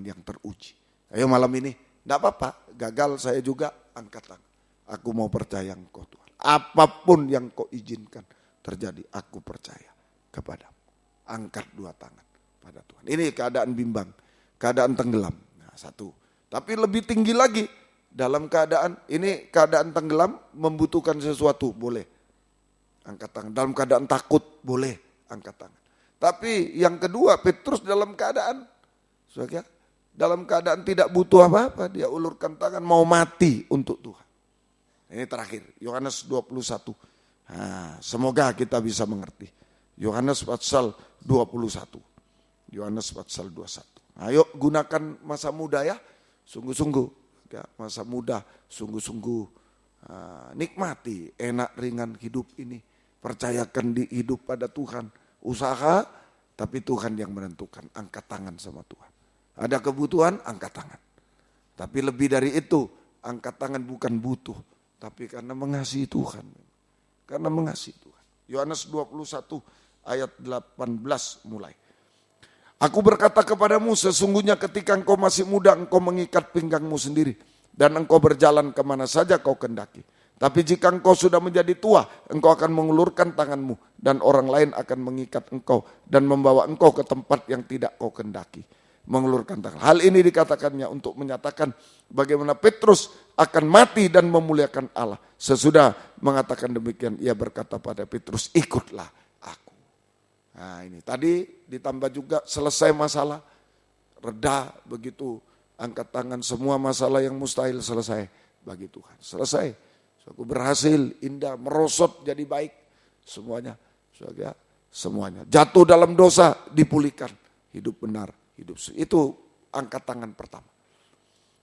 yang teruji. Ayo malam ini, tidak apa-apa, gagal saya juga, angkat tangan. Aku mau percaya Engkau Tuhan. Apapun yang Kau izinkan terjadi, aku percaya kepadamu. Angkat dua tangan pada Tuhan. Ini keadaan bimbang, keadaan tenggelam. Nah, satu. Tapi lebih tinggi lagi, dalam keadaan tenggelam membutuhkan sesuatu, boleh. Angkat tangan. Dalam keadaan takut, boleh. Angkat tangan. Tapi yang kedua, Petrus dalam keadaan tidak butuh apa-apa, dia ulurkan tangan mau mati untuk Tuhan. Ini terakhir, Yohanes 21. Semoga kita bisa mengerti. Yohanes pasal 21. Yohanes pasal 21. Ayo gunakan masa muda ya, sungguh-sungguh. Ya, masa muda, sungguh-sungguh. Nikmati enak ringan hidup ini. Percayakan di hidup pada Tuhan. Usaha, tapi Tuhan yang menentukan. Angkat tangan sama Tuhan. Ada kebutuhan, angkat tangan. Tapi lebih dari itu, angkat tangan bukan butuh. Tapi karena mengasihi Tuhan. Karena mengasihi Tuhan. Yohanes 21 ayat 18 mulai. Aku berkata kepadamu, sesungguhnya ketika engkau masih muda, engkau mengikat pinggangmu sendiri. Dan engkau berjalan kemana saja kau kendaki. Tapi jika engkau sudah menjadi tua, engkau akan mengulurkan tanganmu. Dan orang lain akan mengikat engkau. Dan membawa engkau ke tempat yang tidak kau kendaki. Mengulurkan tangan. Hal ini dikatakannya untuk menyatakan bagaimana Petrus akan mati dan memuliakan Allah. Sesudah mengatakan demikian, ia berkata pada Petrus, ikutlah aku. Nah ini tadi ditambah juga selesai masalah, reda begitu, angkat tangan, semua masalah yang mustahil selesai bagi Tuhan. Selesai, aku berhasil, indah, merosot jadi baik, semuanya. Jatuh dalam dosa, dipulihkan, hidup benar. Itu angkat tangan pertama.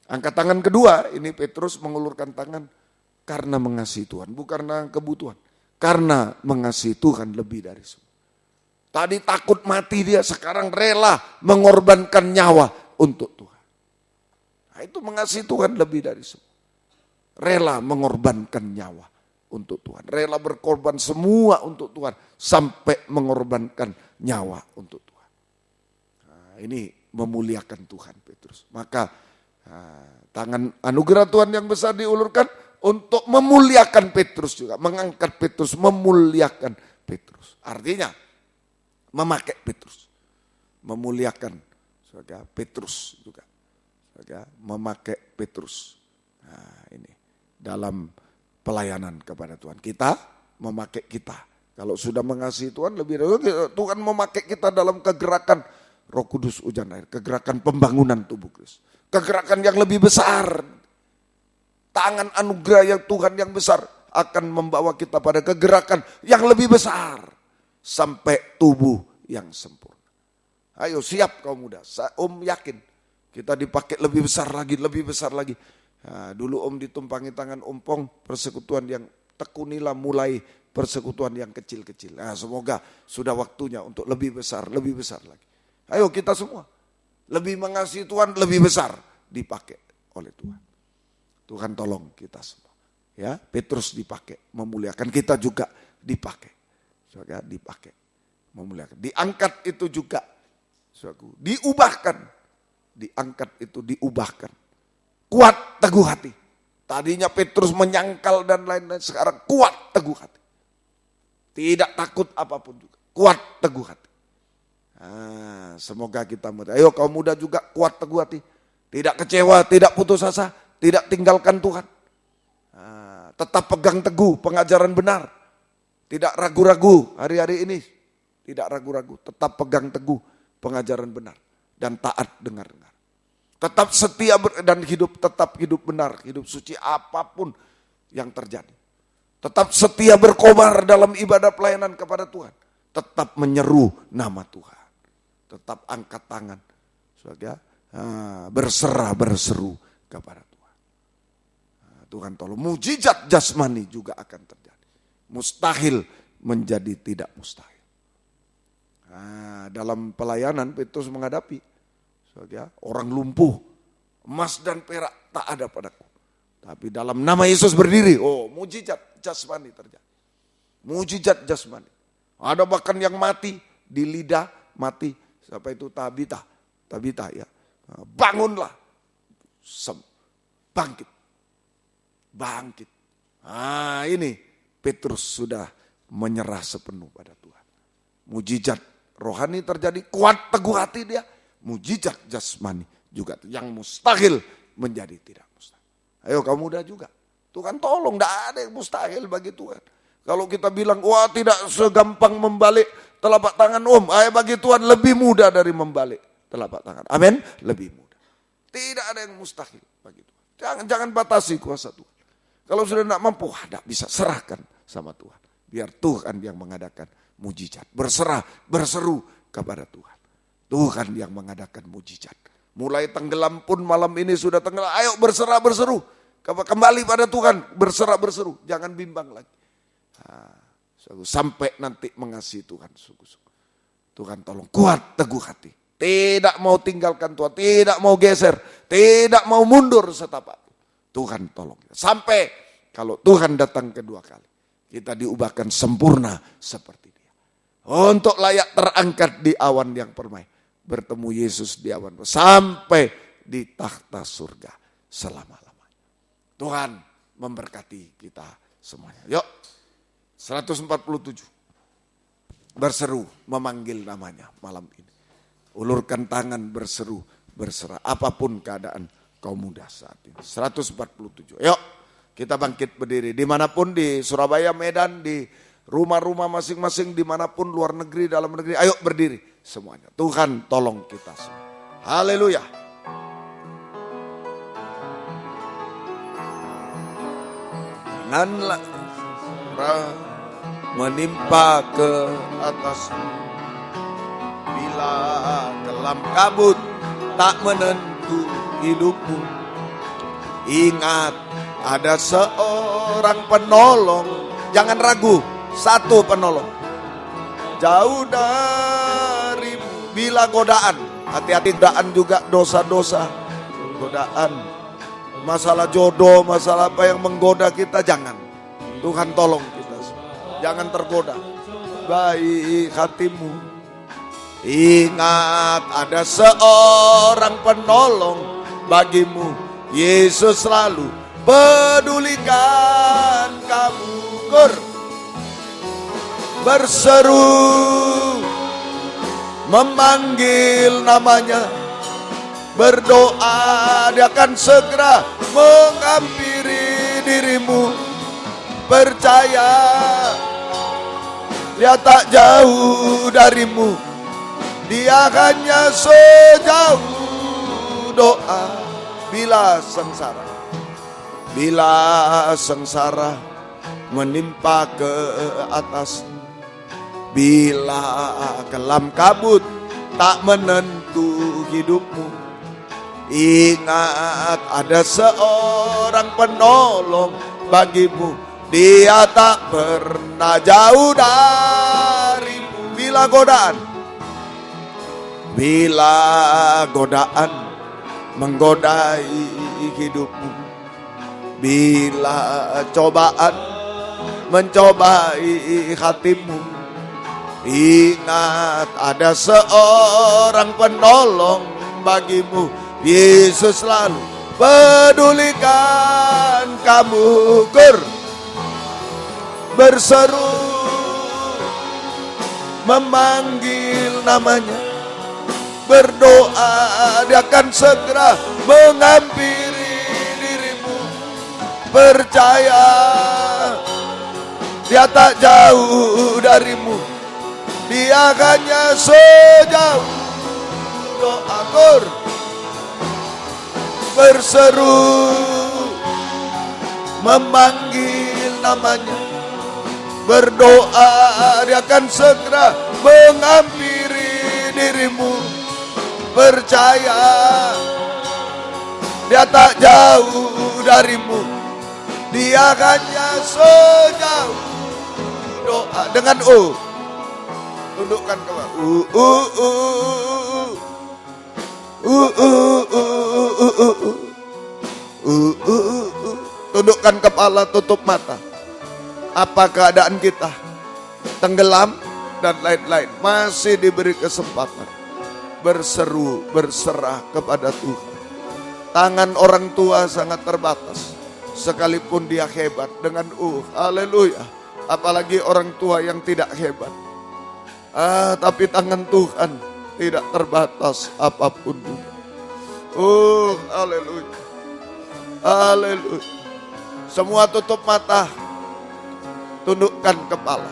Angkat tangan kedua, ini Petrus mengulurkan tangan karena mengasihi Tuhan, bukan karena kebutuhan. Karena mengasihi Tuhan lebih dari semua. Tadi takut mati dia, sekarang rela mengorbankan nyawa untuk Tuhan. Nah, itu mengasihi Tuhan lebih dari semua. Rela mengorbankan nyawa untuk Tuhan. Rela berkorban semua untuk Tuhan, sampai mengorbankan nyawa untuk Tuhan. Ini memuliakan Tuhan Petrus. Maka tangan anugerah Tuhan yang besar diulurkan untuk memuliakan Petrus juga. Mengangkat Petrus, memuliakan Petrus. Artinya memakai Petrus. Memuliakan Saudara, Petrus juga. Saudara, memakai Petrus. Nah, ini dalam pelayanan kepada Tuhan. Kita memakai kita. Kalau sudah mengasihi Tuhan, lebih Tuhan memakai kita dalam kegerakan Roh Kudus hujan air, kegerakan pembangunan tubuh Kristus. Kegerakan yang lebih besar. Tangan anugerah yang Tuhan yang besar akan membawa kita pada kegerakan yang lebih besar. Sampai tubuh yang sempurna. Ayo siap kaum muda, Om yakin kita dipakai lebih besar lagi, lebih besar lagi. Nah, dulu Om ditumpangi tangan Om Pong, persekutuan yang tekunilah mulai persekutuan yang kecil-kecil. Nah, semoga sudah waktunya untuk lebih besar lagi. Ayo kita semua lebih mengasihi Tuhan, lebih besar dipakai oleh Tuhan. Tuhan tolong kita semua. Ya, Petrus dipakai memuliakan, kita juga dipakai. Saudara, dipakai memuliakan. Diangkat itu juga. Saudara, diubahkan. Diangkat itu diubahkan. Kuat teguh hati. Tadinya Petrus menyangkal dan lain-lain, sekarang kuat teguh hati. Tidak takut apapun juga. Kuat teguh hati. Nah, semoga kita muda. Ayo kaum muda juga kuat teguh hati. Tidak kecewa, tidak putus asa, tidak tinggalkan Tuhan. Nah, tetap pegang teguh pengajaran benar. Tidak ragu-ragu hari-hari ini. Tidak ragu-ragu, tetap pegang teguh pengajaran benar. Dan taat dengar-dengar. Tetap setia dan tetap hidup benar, hidup suci apapun yang terjadi. Tetap setia berkobar dalam ibadah pelayanan kepada Tuhan. Tetap menyeru nama Tuhan. Tetap angkat tangan. Saudara, berserah berseru kepada Tuhan. Tuhan tolong. Mujizat jasmani juga akan terjadi. Mustahil menjadi tidak mustahil. Dalam pelayanan Petrus menghadapi saudara, orang lumpuh, emas dan perak tak ada padaku. Tapi dalam nama Yesus berdiri, mujizat jasmani terjadi. Mujizat jasmani. Ada bahkan yang mati di lidah, mati. Siapa itu? Tabita ya. Bangunlah. Bangkit. Ini Petrus sudah menyerah sepenuh pada Tuhan. Mujizat rohani terjadi, kuat teguh hati dia. Mujizat jasmani juga yang mustahil menjadi tidak mustahil. Ayo kaum muda juga. Tuhan tolong, tidak ada yang mustahil bagi Tuhan. Kalau kita bilang, wah tidak segampang membalik telapak tangan Om. Bagi Tuhan lebih mudah dari membalik telapak tangan. Amin, lebih mudah. Tidak ada yang mustahil bagi Tuhan. Jangan batasi kuasa Tuhan. Kalau sudah tidak mampu, tidak bisa, serahkan sama Tuhan. Biar Tuhan yang mengadakan mujizat. Berserah, berseru kepada Tuhan. Tuhan yang mengadakan mujizat. Mulai tenggelam pun malam ini sudah tenggelam. Ayo berserah, berseru. Kembali pada Tuhan, berserah, berseru. Jangan bimbang lagi. Sampai nanti mengasihi Tuhan sungguh-sungguh. Tuhan tolong kuat teguh hati. Tidak mau tinggalkan Tuhan, tidak mau geser, tidak mau mundur setapak. Tuhan tolong. Sampai kalau Tuhan datang kedua kali, kita diubahkan sempurna seperti Dia. Untuk layak terangkat di awan yang permai. Bertemu Yesus di awan sampai di takhta surga selama-lamanya. Tuhan memberkati kita semuanya. Yuk. 147 berseru memanggil namanya malam ini. Ulurkan tangan berseru berserah apapun keadaan kaum muda saat ini. 147. Yuk kita bangkit berdiri dimanapun, di Surabaya, Medan, di rumah-rumah masing-masing, dimanapun, luar negeri, dalam negeri. Ayo berdiri semuanya. Tuhan tolong kita semua. Haleluya. Janganlah menimpa ke atasmu bila kelam kabut tak menentu hidupmu. Ingat ada seorang penolong, jangan ragu, satu penolong. Jauh darimu bila godaan, hati-hati godaan juga dosa-dosa, godaan, masalah jodoh, masalah apa yang menggoda kita, jangan. Tuhan tolong kita. Jangan tergoda. Baik hatimu. Ingat ada seorang penolong bagimu. Yesus selalu pedulikan kamu. Berseru memanggil namanya. Berdoa, Dia akan segera menghampiri dirimu. Percaya, Dia tak jauh darimu. Dia hanya sejauh doa. Bila sengsara menimpa ke atasmu, bila kelam kabut tak menentu hidupmu, ingat ada seorang penolong bagimu. Dia tak pernah jauh darimu. Bila godaan menggodai hidupmu, bila cobaan mencobai hatimu, ingat ada seorang penolong bagimu. Yesus selalu pedulikan kamu. Berseru, memanggil namanya. Berdoa, Dia akan segera menghampiri dirimu. Percaya, Dia tak jauh darimu. Dia hanya sejauh doa. Berseru, memanggil namanya. Berdoa, Dia akan segera menghampiri dirimu. Percaya, Dia tak jauh darimu. Dia hanya sejauh doa. Dengan tundukkan kepala. Tundukkan kepala, tutup mata. Apa keadaan kita? Tenggelam dan lain-lain. Masih diberi kesempatan. Berseru, berserah kepada Tuhan. Tangan orang tua sangat terbatas. Sekalipun dia hebat dengan haleluya. Apalagi orang tua yang tidak hebat. Tapi tangan Tuhan tidak terbatas apapun juga. Haleluya. Haleluya. Semua tutup mata. Tundukkan kepala.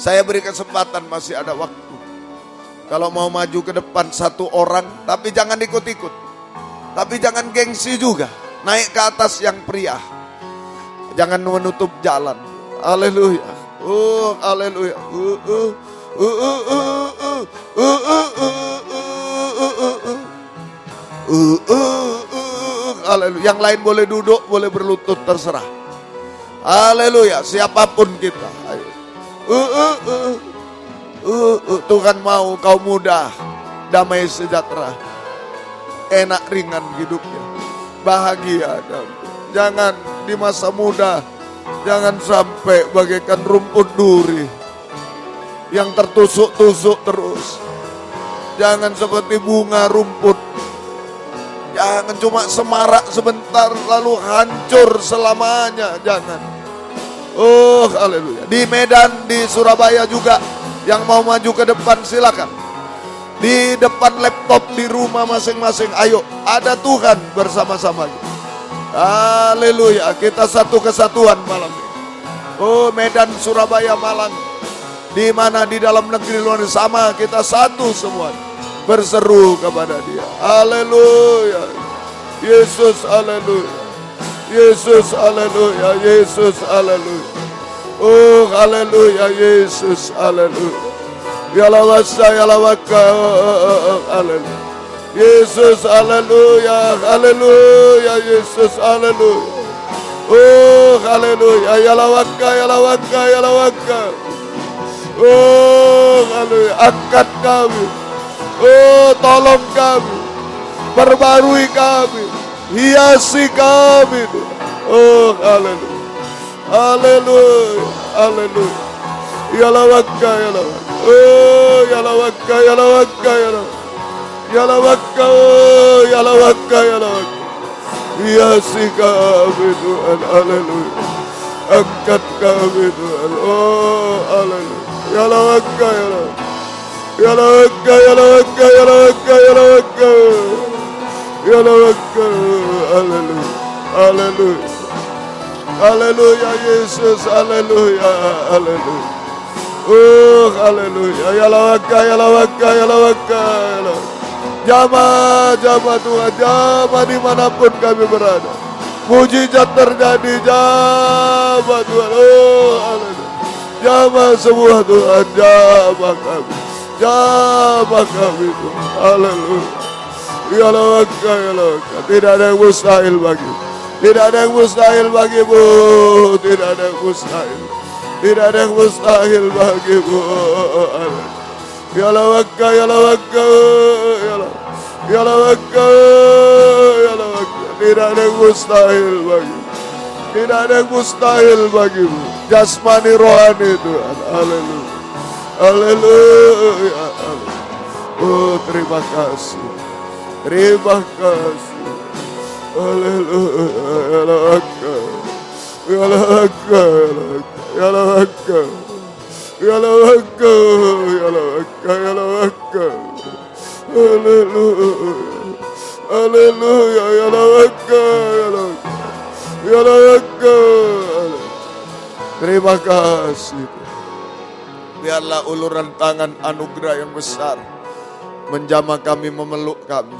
Saya beri kesempatan, masih ada waktu. Kalau mau maju ke depan satu orang, tapi jangan ikut-ikut. Tapi jangan gengsi juga. Naik ke atas yang pria. Jangan menutup jalan. Haleluya. Haleluya. Haleluya. Yang lain boleh duduk, boleh berlutut, terserah. Haleluya. Siapapun kita. Ayo. Tuhan mau kau muda, damai sejahtera, enak ringan hidupnya, bahagia. Jangan di masa muda, jangan sampai bagaikan rumput duri yang tertusuk-tusuk terus. Jangan seperti bunga rumput. Jangan cuma semarak sebentar lalu hancur selamanya. Jangan. Haleluya. Di Medan, di Surabaya juga, yang mau maju ke depan silakan. Di depan laptop di rumah masing-masing, ayo, ada Tuhan bersama-sama. Haleluya, kita satu kesatuan malam ini. Medan, Surabaya, Malang, di mana di dalam negeri luar sama, kita satu semua. Berseru kepada Dia. Haleluya. Yesus, haleluya. Yesus, haleluya. Yesus, haleluya. Haleluya, Yesus, haleluya. Yalawasa, yalawaka, haleluya. Yesus, haleluya, haleluya, Yesus, haleluya. Haleluya, yalawaka, yalawaka, yalawaka. Haleluya, angkat kami. Tolong kami, perbarui kami, hiasi kami. Haleluya. Haleluya, haleluya. Yalawaka, yalawaka. Yalawaka, yalawaka, yalawaka. Yalawaka, yalawaka, yalawaka. Hiasi kami Tuhan, haleluya. Angkat kami Tuhan, haleluya. Yalawaka, yalawaka. Yalaka, yalaka, yalaka, yalaka. Yalaka, haleluya, haleluya. Haleluya Yesus, haleluya, haleluya. Oh, haleluya. Yalaka, yalaka, yalaka, yalaka. Jama Tuhan, jama dimanapun kami berada. Mujizat terjadi, jama Tuhan. Oh, haleluya. Jama semua Tuhan, jama kami. Jama kami Tuhan, haleluya. Yalaka, yalaka. Tidak ada yang mustahil bagi. Tidak ada yang mustahil bagimu. Tidak ada yang mustahil. Tidak ada yang mustahil bagimu. Yalawaka, yalawaka, yalawaka, yalawaka. Tidak ada yang mustahil bagimu. Tidak ada yang mustahil bagimu. Jasmani rohani Tuhan. Haleluya. Haleluya. Oh, terima kasih. Terima kasih. Haleluya. Yalawaka. Yalawaka. Yalawaka. Yalawaka, yalawaka, yalawaka. Haleluya. Haleluya, yalawaka, yalawaka. Yalawaka. Terima kasih. Biarlah uluran tangan anugerah yang besar menjamah kami, memeluk kami.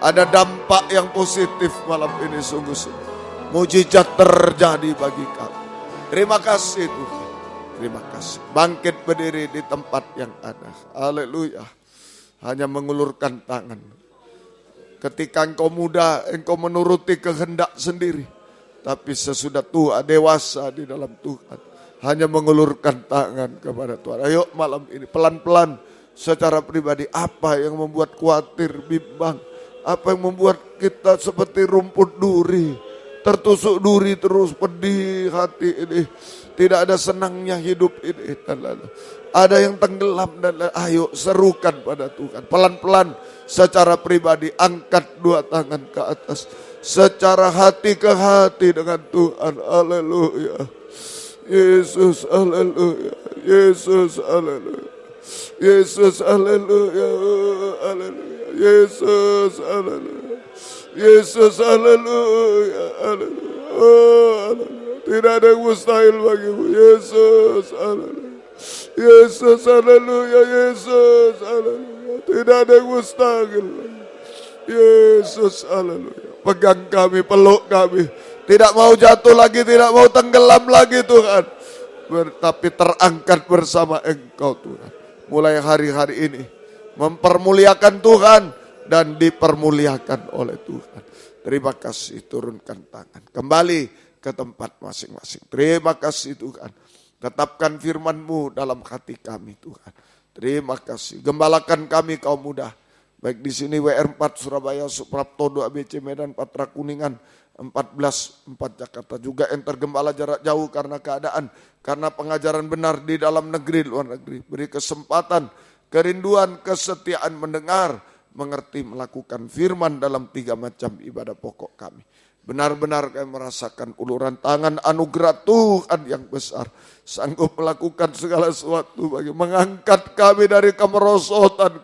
Ada dampak yang positif malam ini sungguh-sungguh. Mujizat terjadi bagi kami. Terima kasih Tuhan. Terima kasih. Bangkit berdiri di tempat yang ada. Haleluya. Hanya mengulurkan tangan. Ketika engkau muda, engkau menuruti kehendak sendiri. Tapi sesudah tua, dewasa di dalam Tuhan. Hanya mengulurkan tangan kepada Tuhan. Ayo malam ini pelan-pelan secara pribadi. Apa yang membuat khawatir, bimbang. Apa yang membuat kita seperti rumput duri. Tertusuk duri terus, pedih hati ini. Tidak ada senangnya hidup ini. Ada yang tenggelam dan ayo serukan pada Tuhan. Pelan-pelan secara pribadi angkat dua tangan ke atas. Secara hati ke hati dengan Tuhan. Haleluya. Yesus, haleluya. Yesus, haleluya. Yesus, haleluya. Haleluya. Yesus, haleluya. Yesus, haleluya. Haleluya. Oh, haleluya. Tidak ada yang mustahil bagimu. Yesus, haleluya. Yesus, haleluya. Yesus, haleluya. Tidak ada yang mustahil. Yesus, haleluya. Pegang kami, peluk kami. Tidak mau jatuh lagi, tidak mau tenggelam lagi Tuhan. Tapi terangkat bersama Engkau Tuhan. Mulai hari-hari ini. Mempermuliakan Tuhan dan dipermuliakan oleh Tuhan. Terima kasih, turunkan tangan. Kembali ke tempat masing-masing. Terima kasih Tuhan. Tetapkan firman-Mu dalam hati kami Tuhan. Terima kasih. Gembalakan kami kaum muda. Baik di sini WR4 Surabaya, Suprapto 2 ABC Medan, Patra Kuningan, 14 Jakarta. Juga yang tergembala jarak jauh karena keadaan. Karena pengajaran benar di dalam negeri, luar negeri. Beri kesempatan, kerinduan, kesetiaan mendengar, mengerti, melakukan firman dalam 3 macam ibadah pokok kami. Benar-benar kami merasakan uluran tangan anugerah Tuhan yang besar. Sanggup melakukan segala sesuatu bagi mengangkat kami dari kemerosotan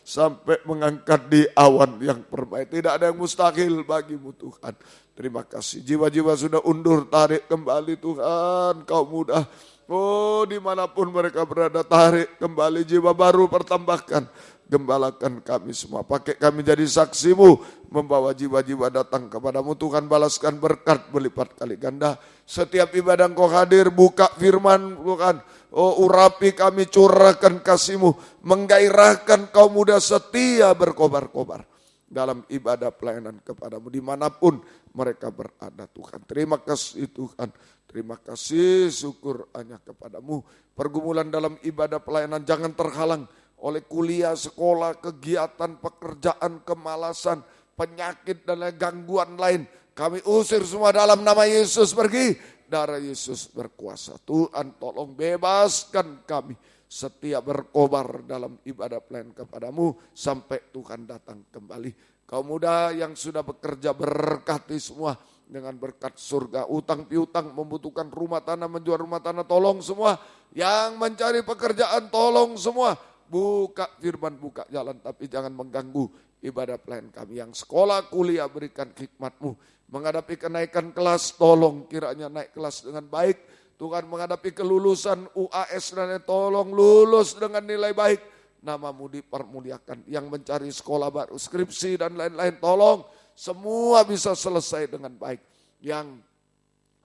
sampai mengangkat di awan yang permai. Tidak ada yang mustahil bagimu Tuhan. Terima kasih. Jiwa-jiwa sudah undur, tarik kembali Tuhan. Kau mudah. Oh, dimanapun mereka berada, tarik kembali jiwa baru, pertambahkan. Gembalakan kami semua, pakai kami jadi saksimu, membawa jiwa-jiwa datang kepadamu. Tuhan balaskan berkat berlipat kali ganda. Setiap ibadah Engkau hadir, buka firman Tuhan. Oh, urapi kami, curahkan kasih-Mu, menggairahkan kaum muda setia berkobar-kobar dalam ibadah pelayanan kepadamu dimanapun mereka berada Tuhan. Terima kasih Tuhan. Terima kasih, syukur hanya kepadamu. Pergumulan dalam ibadah pelayanan jangan terhalang oleh kuliah, sekolah, kegiatan, pekerjaan, kemalasan, penyakit dan gangguan lain. Kami usir semua dalam nama Yesus, pergi. Darah Yesus berkuasa. Tuhan tolong bebaskan kami setia berkobar dalam ibadah pelayanan kepadamu sampai Tuhan datang kembali. Kaum muda yang sudah bekerja berkati semua dengan berkat surga. Utang piutang membutuhkan rumah tanah, menjual rumah tanah, tolong semua. Yang mencari pekerjaan tolong semua. buka firman, buka jalan, tapi jangan mengganggu ibadah pelayan kami. Yang sekolah kuliah berikan hikmat-Mu. Menghadapi kenaikan kelas, tolong kiranya naik kelas dengan baik. Tuhan, menghadapi kelulusan UAS dan tolong lulus dengan nilai baik. Nama-Mu dipermuliakan. Yang mencari sekolah baru, skripsi dan lain-lain, tolong semua bisa selesai dengan baik. Yang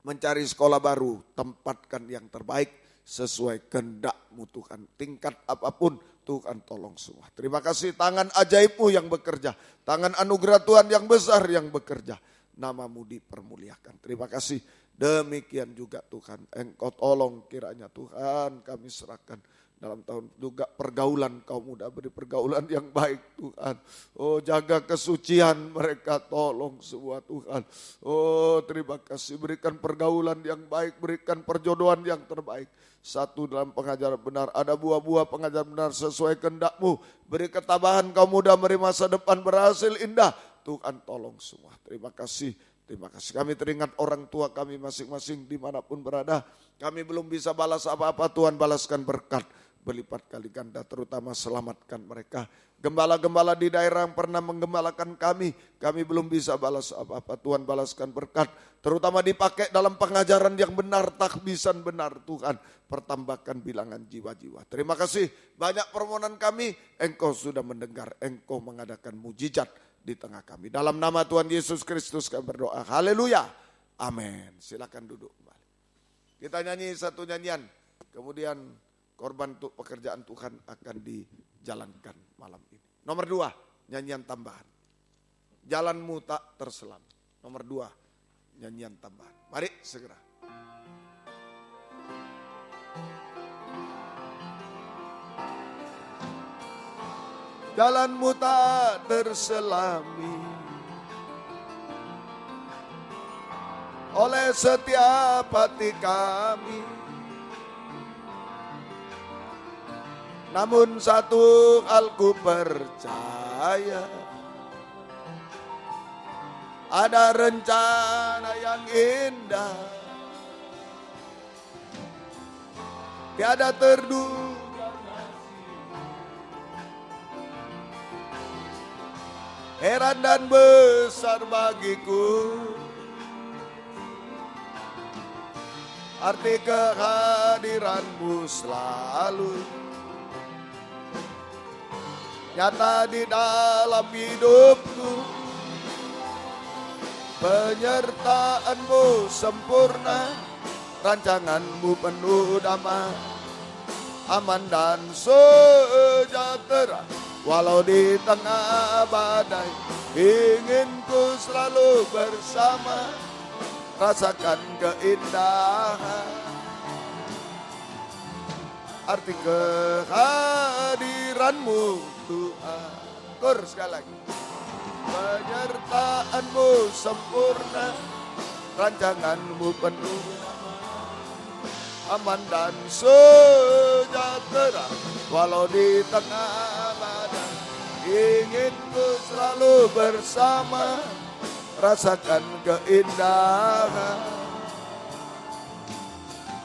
mencari sekolah baru, tempatkan yang terbaik sesuai kehendak-Mu Tuhan. Tingkat apapun Tuhan tolong semua. Terima kasih tangan ajaib-Mu yang bekerja. Tangan anugerah Tuhan yang besar yang bekerja. Nama-Mu dipermuliakan. Terima kasih. Demikian juga Tuhan. Engkau tolong kiranya Tuhan kami serahkan. Dalam tahun juga pergaulan kaum muda, beri pergaulan yang baik Tuhan. Oh, jaga kesucian mereka, tolong semua Tuhan. Oh, terima kasih, berikan pergaulan yang baik, berikan perjodohan yang terbaik. Satu, dalam pengajaran benar, ada buah-buah pengajaran benar sesuai kehendak-Mu. Beri ketabahan kaum muda, beri masa depan berhasil indah. Tuhan tolong semua, terima kasih. Terima kasih, kami teringat orang tua kami masing-masing dimanapun berada. Kami belum bisa balas apa-apa, Tuhan balaskan berkat berlipat kali ganda, terutama selamatkan mereka. Gembala-gembala di daerah yang pernah menggembalakan kami belum bisa balas apa-apa. Tuhan balaskan berkat, terutama dipakai dalam pengajaran yang benar, takbisan benar Tuhan. Pertambahkan bilangan jiwa-jiwa. Terima kasih, banyak permohonan kami, Engkau sudah mendengar, Engkau mengadakan mujizat di tengah kami. Dalam nama Tuhan Yesus Kristus kami berdoa, haleluya, amin. Silakan duduk kembali. Kita nyanyi satu nyanyian, kemudian korban untuk pekerjaan Tuhan akan dijalankan malam ini. Nomor 2, nyanyian tambahan. Jalanmu tak terselam. Nomor 2, nyanyian tambahan. Mari segera. Jalanmu tak terselami oleh setiap hati kami. Namun satu hal ku percaya, ada rencana yang indah, tiada terduga. Heran dan besar bagiku arti kehadiran-Mu selalu nyata di dalam hidupku. Penyertaan-Mu sempurna, rancangan-Mu penuh damai, aman dan sejahtera. Walau di tengah badai, ingin ku selalu bersama, rasakan keindahan arti kehadiran-Mu Tuhan. Kur sekali lagi. Penyertaan-Mu sempurna, rancangan-Mu penuh aman dan sejahtera. Walau di tengah badai, ingin ku selalu bersama, rasakan keindahan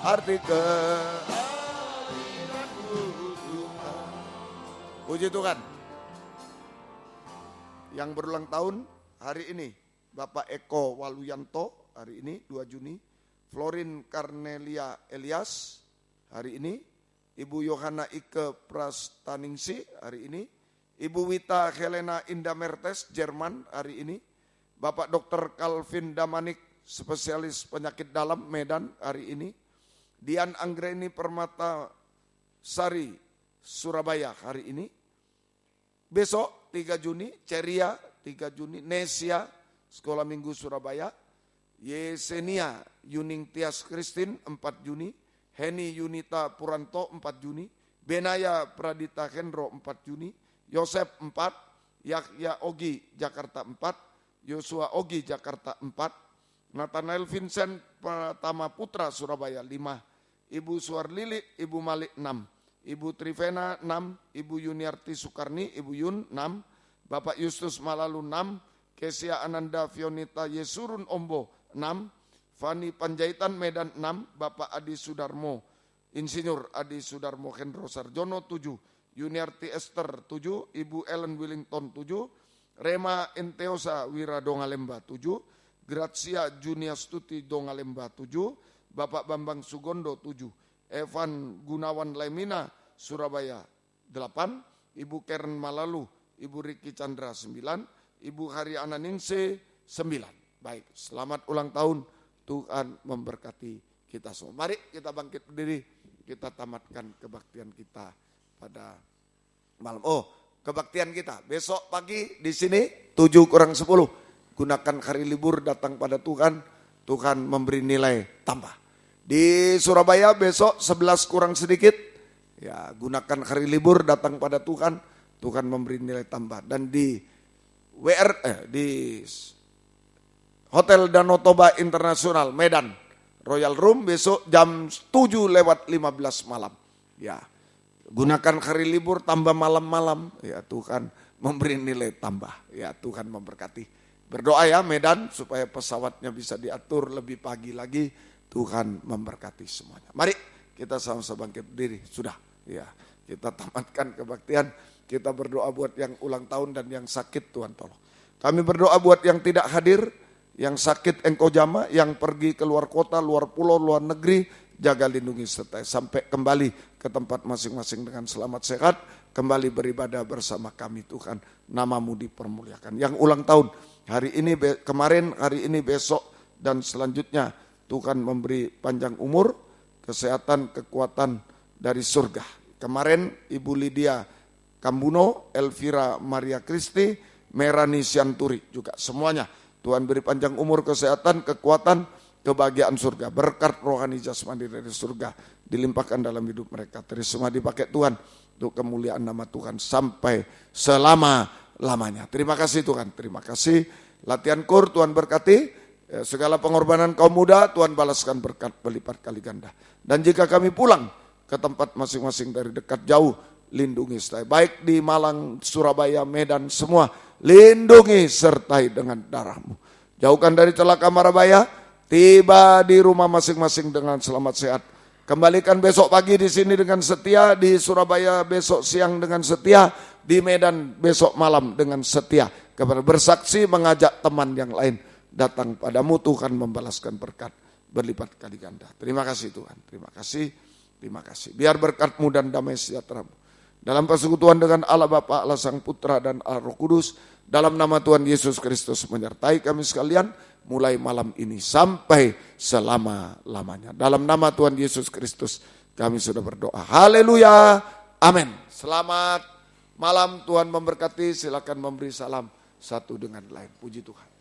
arti kehadiran-Mu Tuhan. Puji Tuhan. Yang berulang tahun hari ini Bapak Eko Waluyanto hari ini 2 Juni, Florin Karnelia Elias hari ini, Ibu Yohana Ike Prastaningsi hari ini, Ibu Wita Helena Indamertes Jerman hari ini, Bapak Dr. Calvin Damanik spesialis penyakit dalam Medan hari ini, Dian Anggreni Permata Sari Surabaya hari ini. Besok 3 Juni Ceria, 3 Juni Nesia Sekolah Minggu Surabaya, Yesenia Yuning Tias Kristin 4 Juni, Heni Yunita Puranto 4 Juni, Benaya Pradita Hendro 4 Juni, Yosep 4, Yahya Ogi Jakarta 4, Yosua Ogi Jakarta 4, Nathanael Vincent Pratama Putra Surabaya 5, Ibu Suarlili Ibu Malik 6, Ibu Trivena 6, Ibu Yuniarti Sukarni Ibu Yun 6, Bapak Justus Malalu 6, Kesia Ananda Fionita Yesurun Ombo 6, Fani Panjaitan Medan 6, Bapak Adi Sudarmo, Insinyur Adi Sudarmo Hendro Sarjono 7, Yuniarti Esther 7, Ibu Ellen Willington 7, Rema Enteosa Wiradongalemba 7, Grazia Juniastuti Dongalemba 7, Bapak Bambang Sugondo 7, Evan Gunawan Lemina Surabaya 8, Ibu Karen Malalu, Ibu Riki Chandra 9, Ibu Haryana Ningse 9. Baik, selamat ulang tahun, Tuhan memberkati kita semua. Mari kita bangkit berdiri, kita tamatkan kebaktian kita pada malam. Kebaktian kita besok pagi di sini 7:10. Gunakan hari libur datang pada Tuhan, Tuhan memberi nilai tambah. Di Surabaya besok 11 kurang sedikit, ya gunakan hari libur datang pada Tuhan, Tuhan memberi nilai tambah. Dan di di Hotel Danau Toba Internasional Medan Royal Room besok jam 7:15 malam. Ya, gunakan hari libur tambah malam-malam. Ya, Tuhan memberi nilai tambah. Ya, Tuhan memberkati. Berdoa ya Medan supaya pesawatnya bisa diatur lebih pagi lagi. Tuhan memberkati semuanya. Mari kita sama-sama bangkit berdiri. Sudah, ya kita tamatkan kebaktian. Kita berdoa buat yang ulang tahun dan yang sakit, Tuhan tolong. Kami berdoa buat yang tidak hadir, yang sakit engkau jamah, yang pergi ke luar kota, luar pulau, luar negeri, jaga lindungi sertai sampai kembali ke tempat masing-masing dengan selamat sehat, kembali beribadah bersama kami Tuhan, namamu dipermuliakan. Yang ulang tahun hari ini, kemarin, hari ini, besok dan selanjutnya, Tuhan memberi panjang umur, kesehatan, kekuatan dari surga. Kemarin Ibu Lydia Kambuno, Elvira Maria Kristi, Merani Sianturi juga semuanya. Tuhan beri panjang umur, kesehatan, kekuatan, kebahagiaan surga. Berkat rohani jasmani dari surga dilimpahkan dalam hidup mereka. Terus semua dipakai Tuhan untuk kemuliaan nama Tuhan sampai selama-lamanya. Terima kasih Tuhan, terima kasih. Latihan kur Tuhan berkati. Segala pengorbanan kaum muda Tuhan balaskan berkat berlipat kali ganda. Dan jika kami pulang ke tempat masing-masing dari dekat jauh, lindungi sertai. Baik di Malang, Surabaya, Medan, semua lindungi sertai dengan darah-Mu. Jauhkan dari celaka mara bahaya, tiba di rumah masing-masing dengan selamat sehat. Kembalikan besok pagi di sini dengan setia, di Surabaya besok siang dengan setia, di Medan besok malam dengan setia. Kepada bersaksi mengajak teman yang lain datang padamu, Tuhan membalaskan berkat berlipat kali ganda. Terima kasih Tuhan, terima kasih, terima kasih. Biar berkat-Mu dan damai sejahtera-Mu dalam persekutuan dengan Allah Bapa, Allah Sang Putra dan Allah Roh Kudus, dalam nama Tuhan Yesus Kristus menyertai kami sekalian mulai malam ini sampai selama-lamanya. Dalam nama Tuhan Yesus Kristus kami sudah berdoa. Haleluya. Amin. Selamat malam, Tuhan memberkati. Silakan memberi salam satu dengan lain. Puji Tuhan.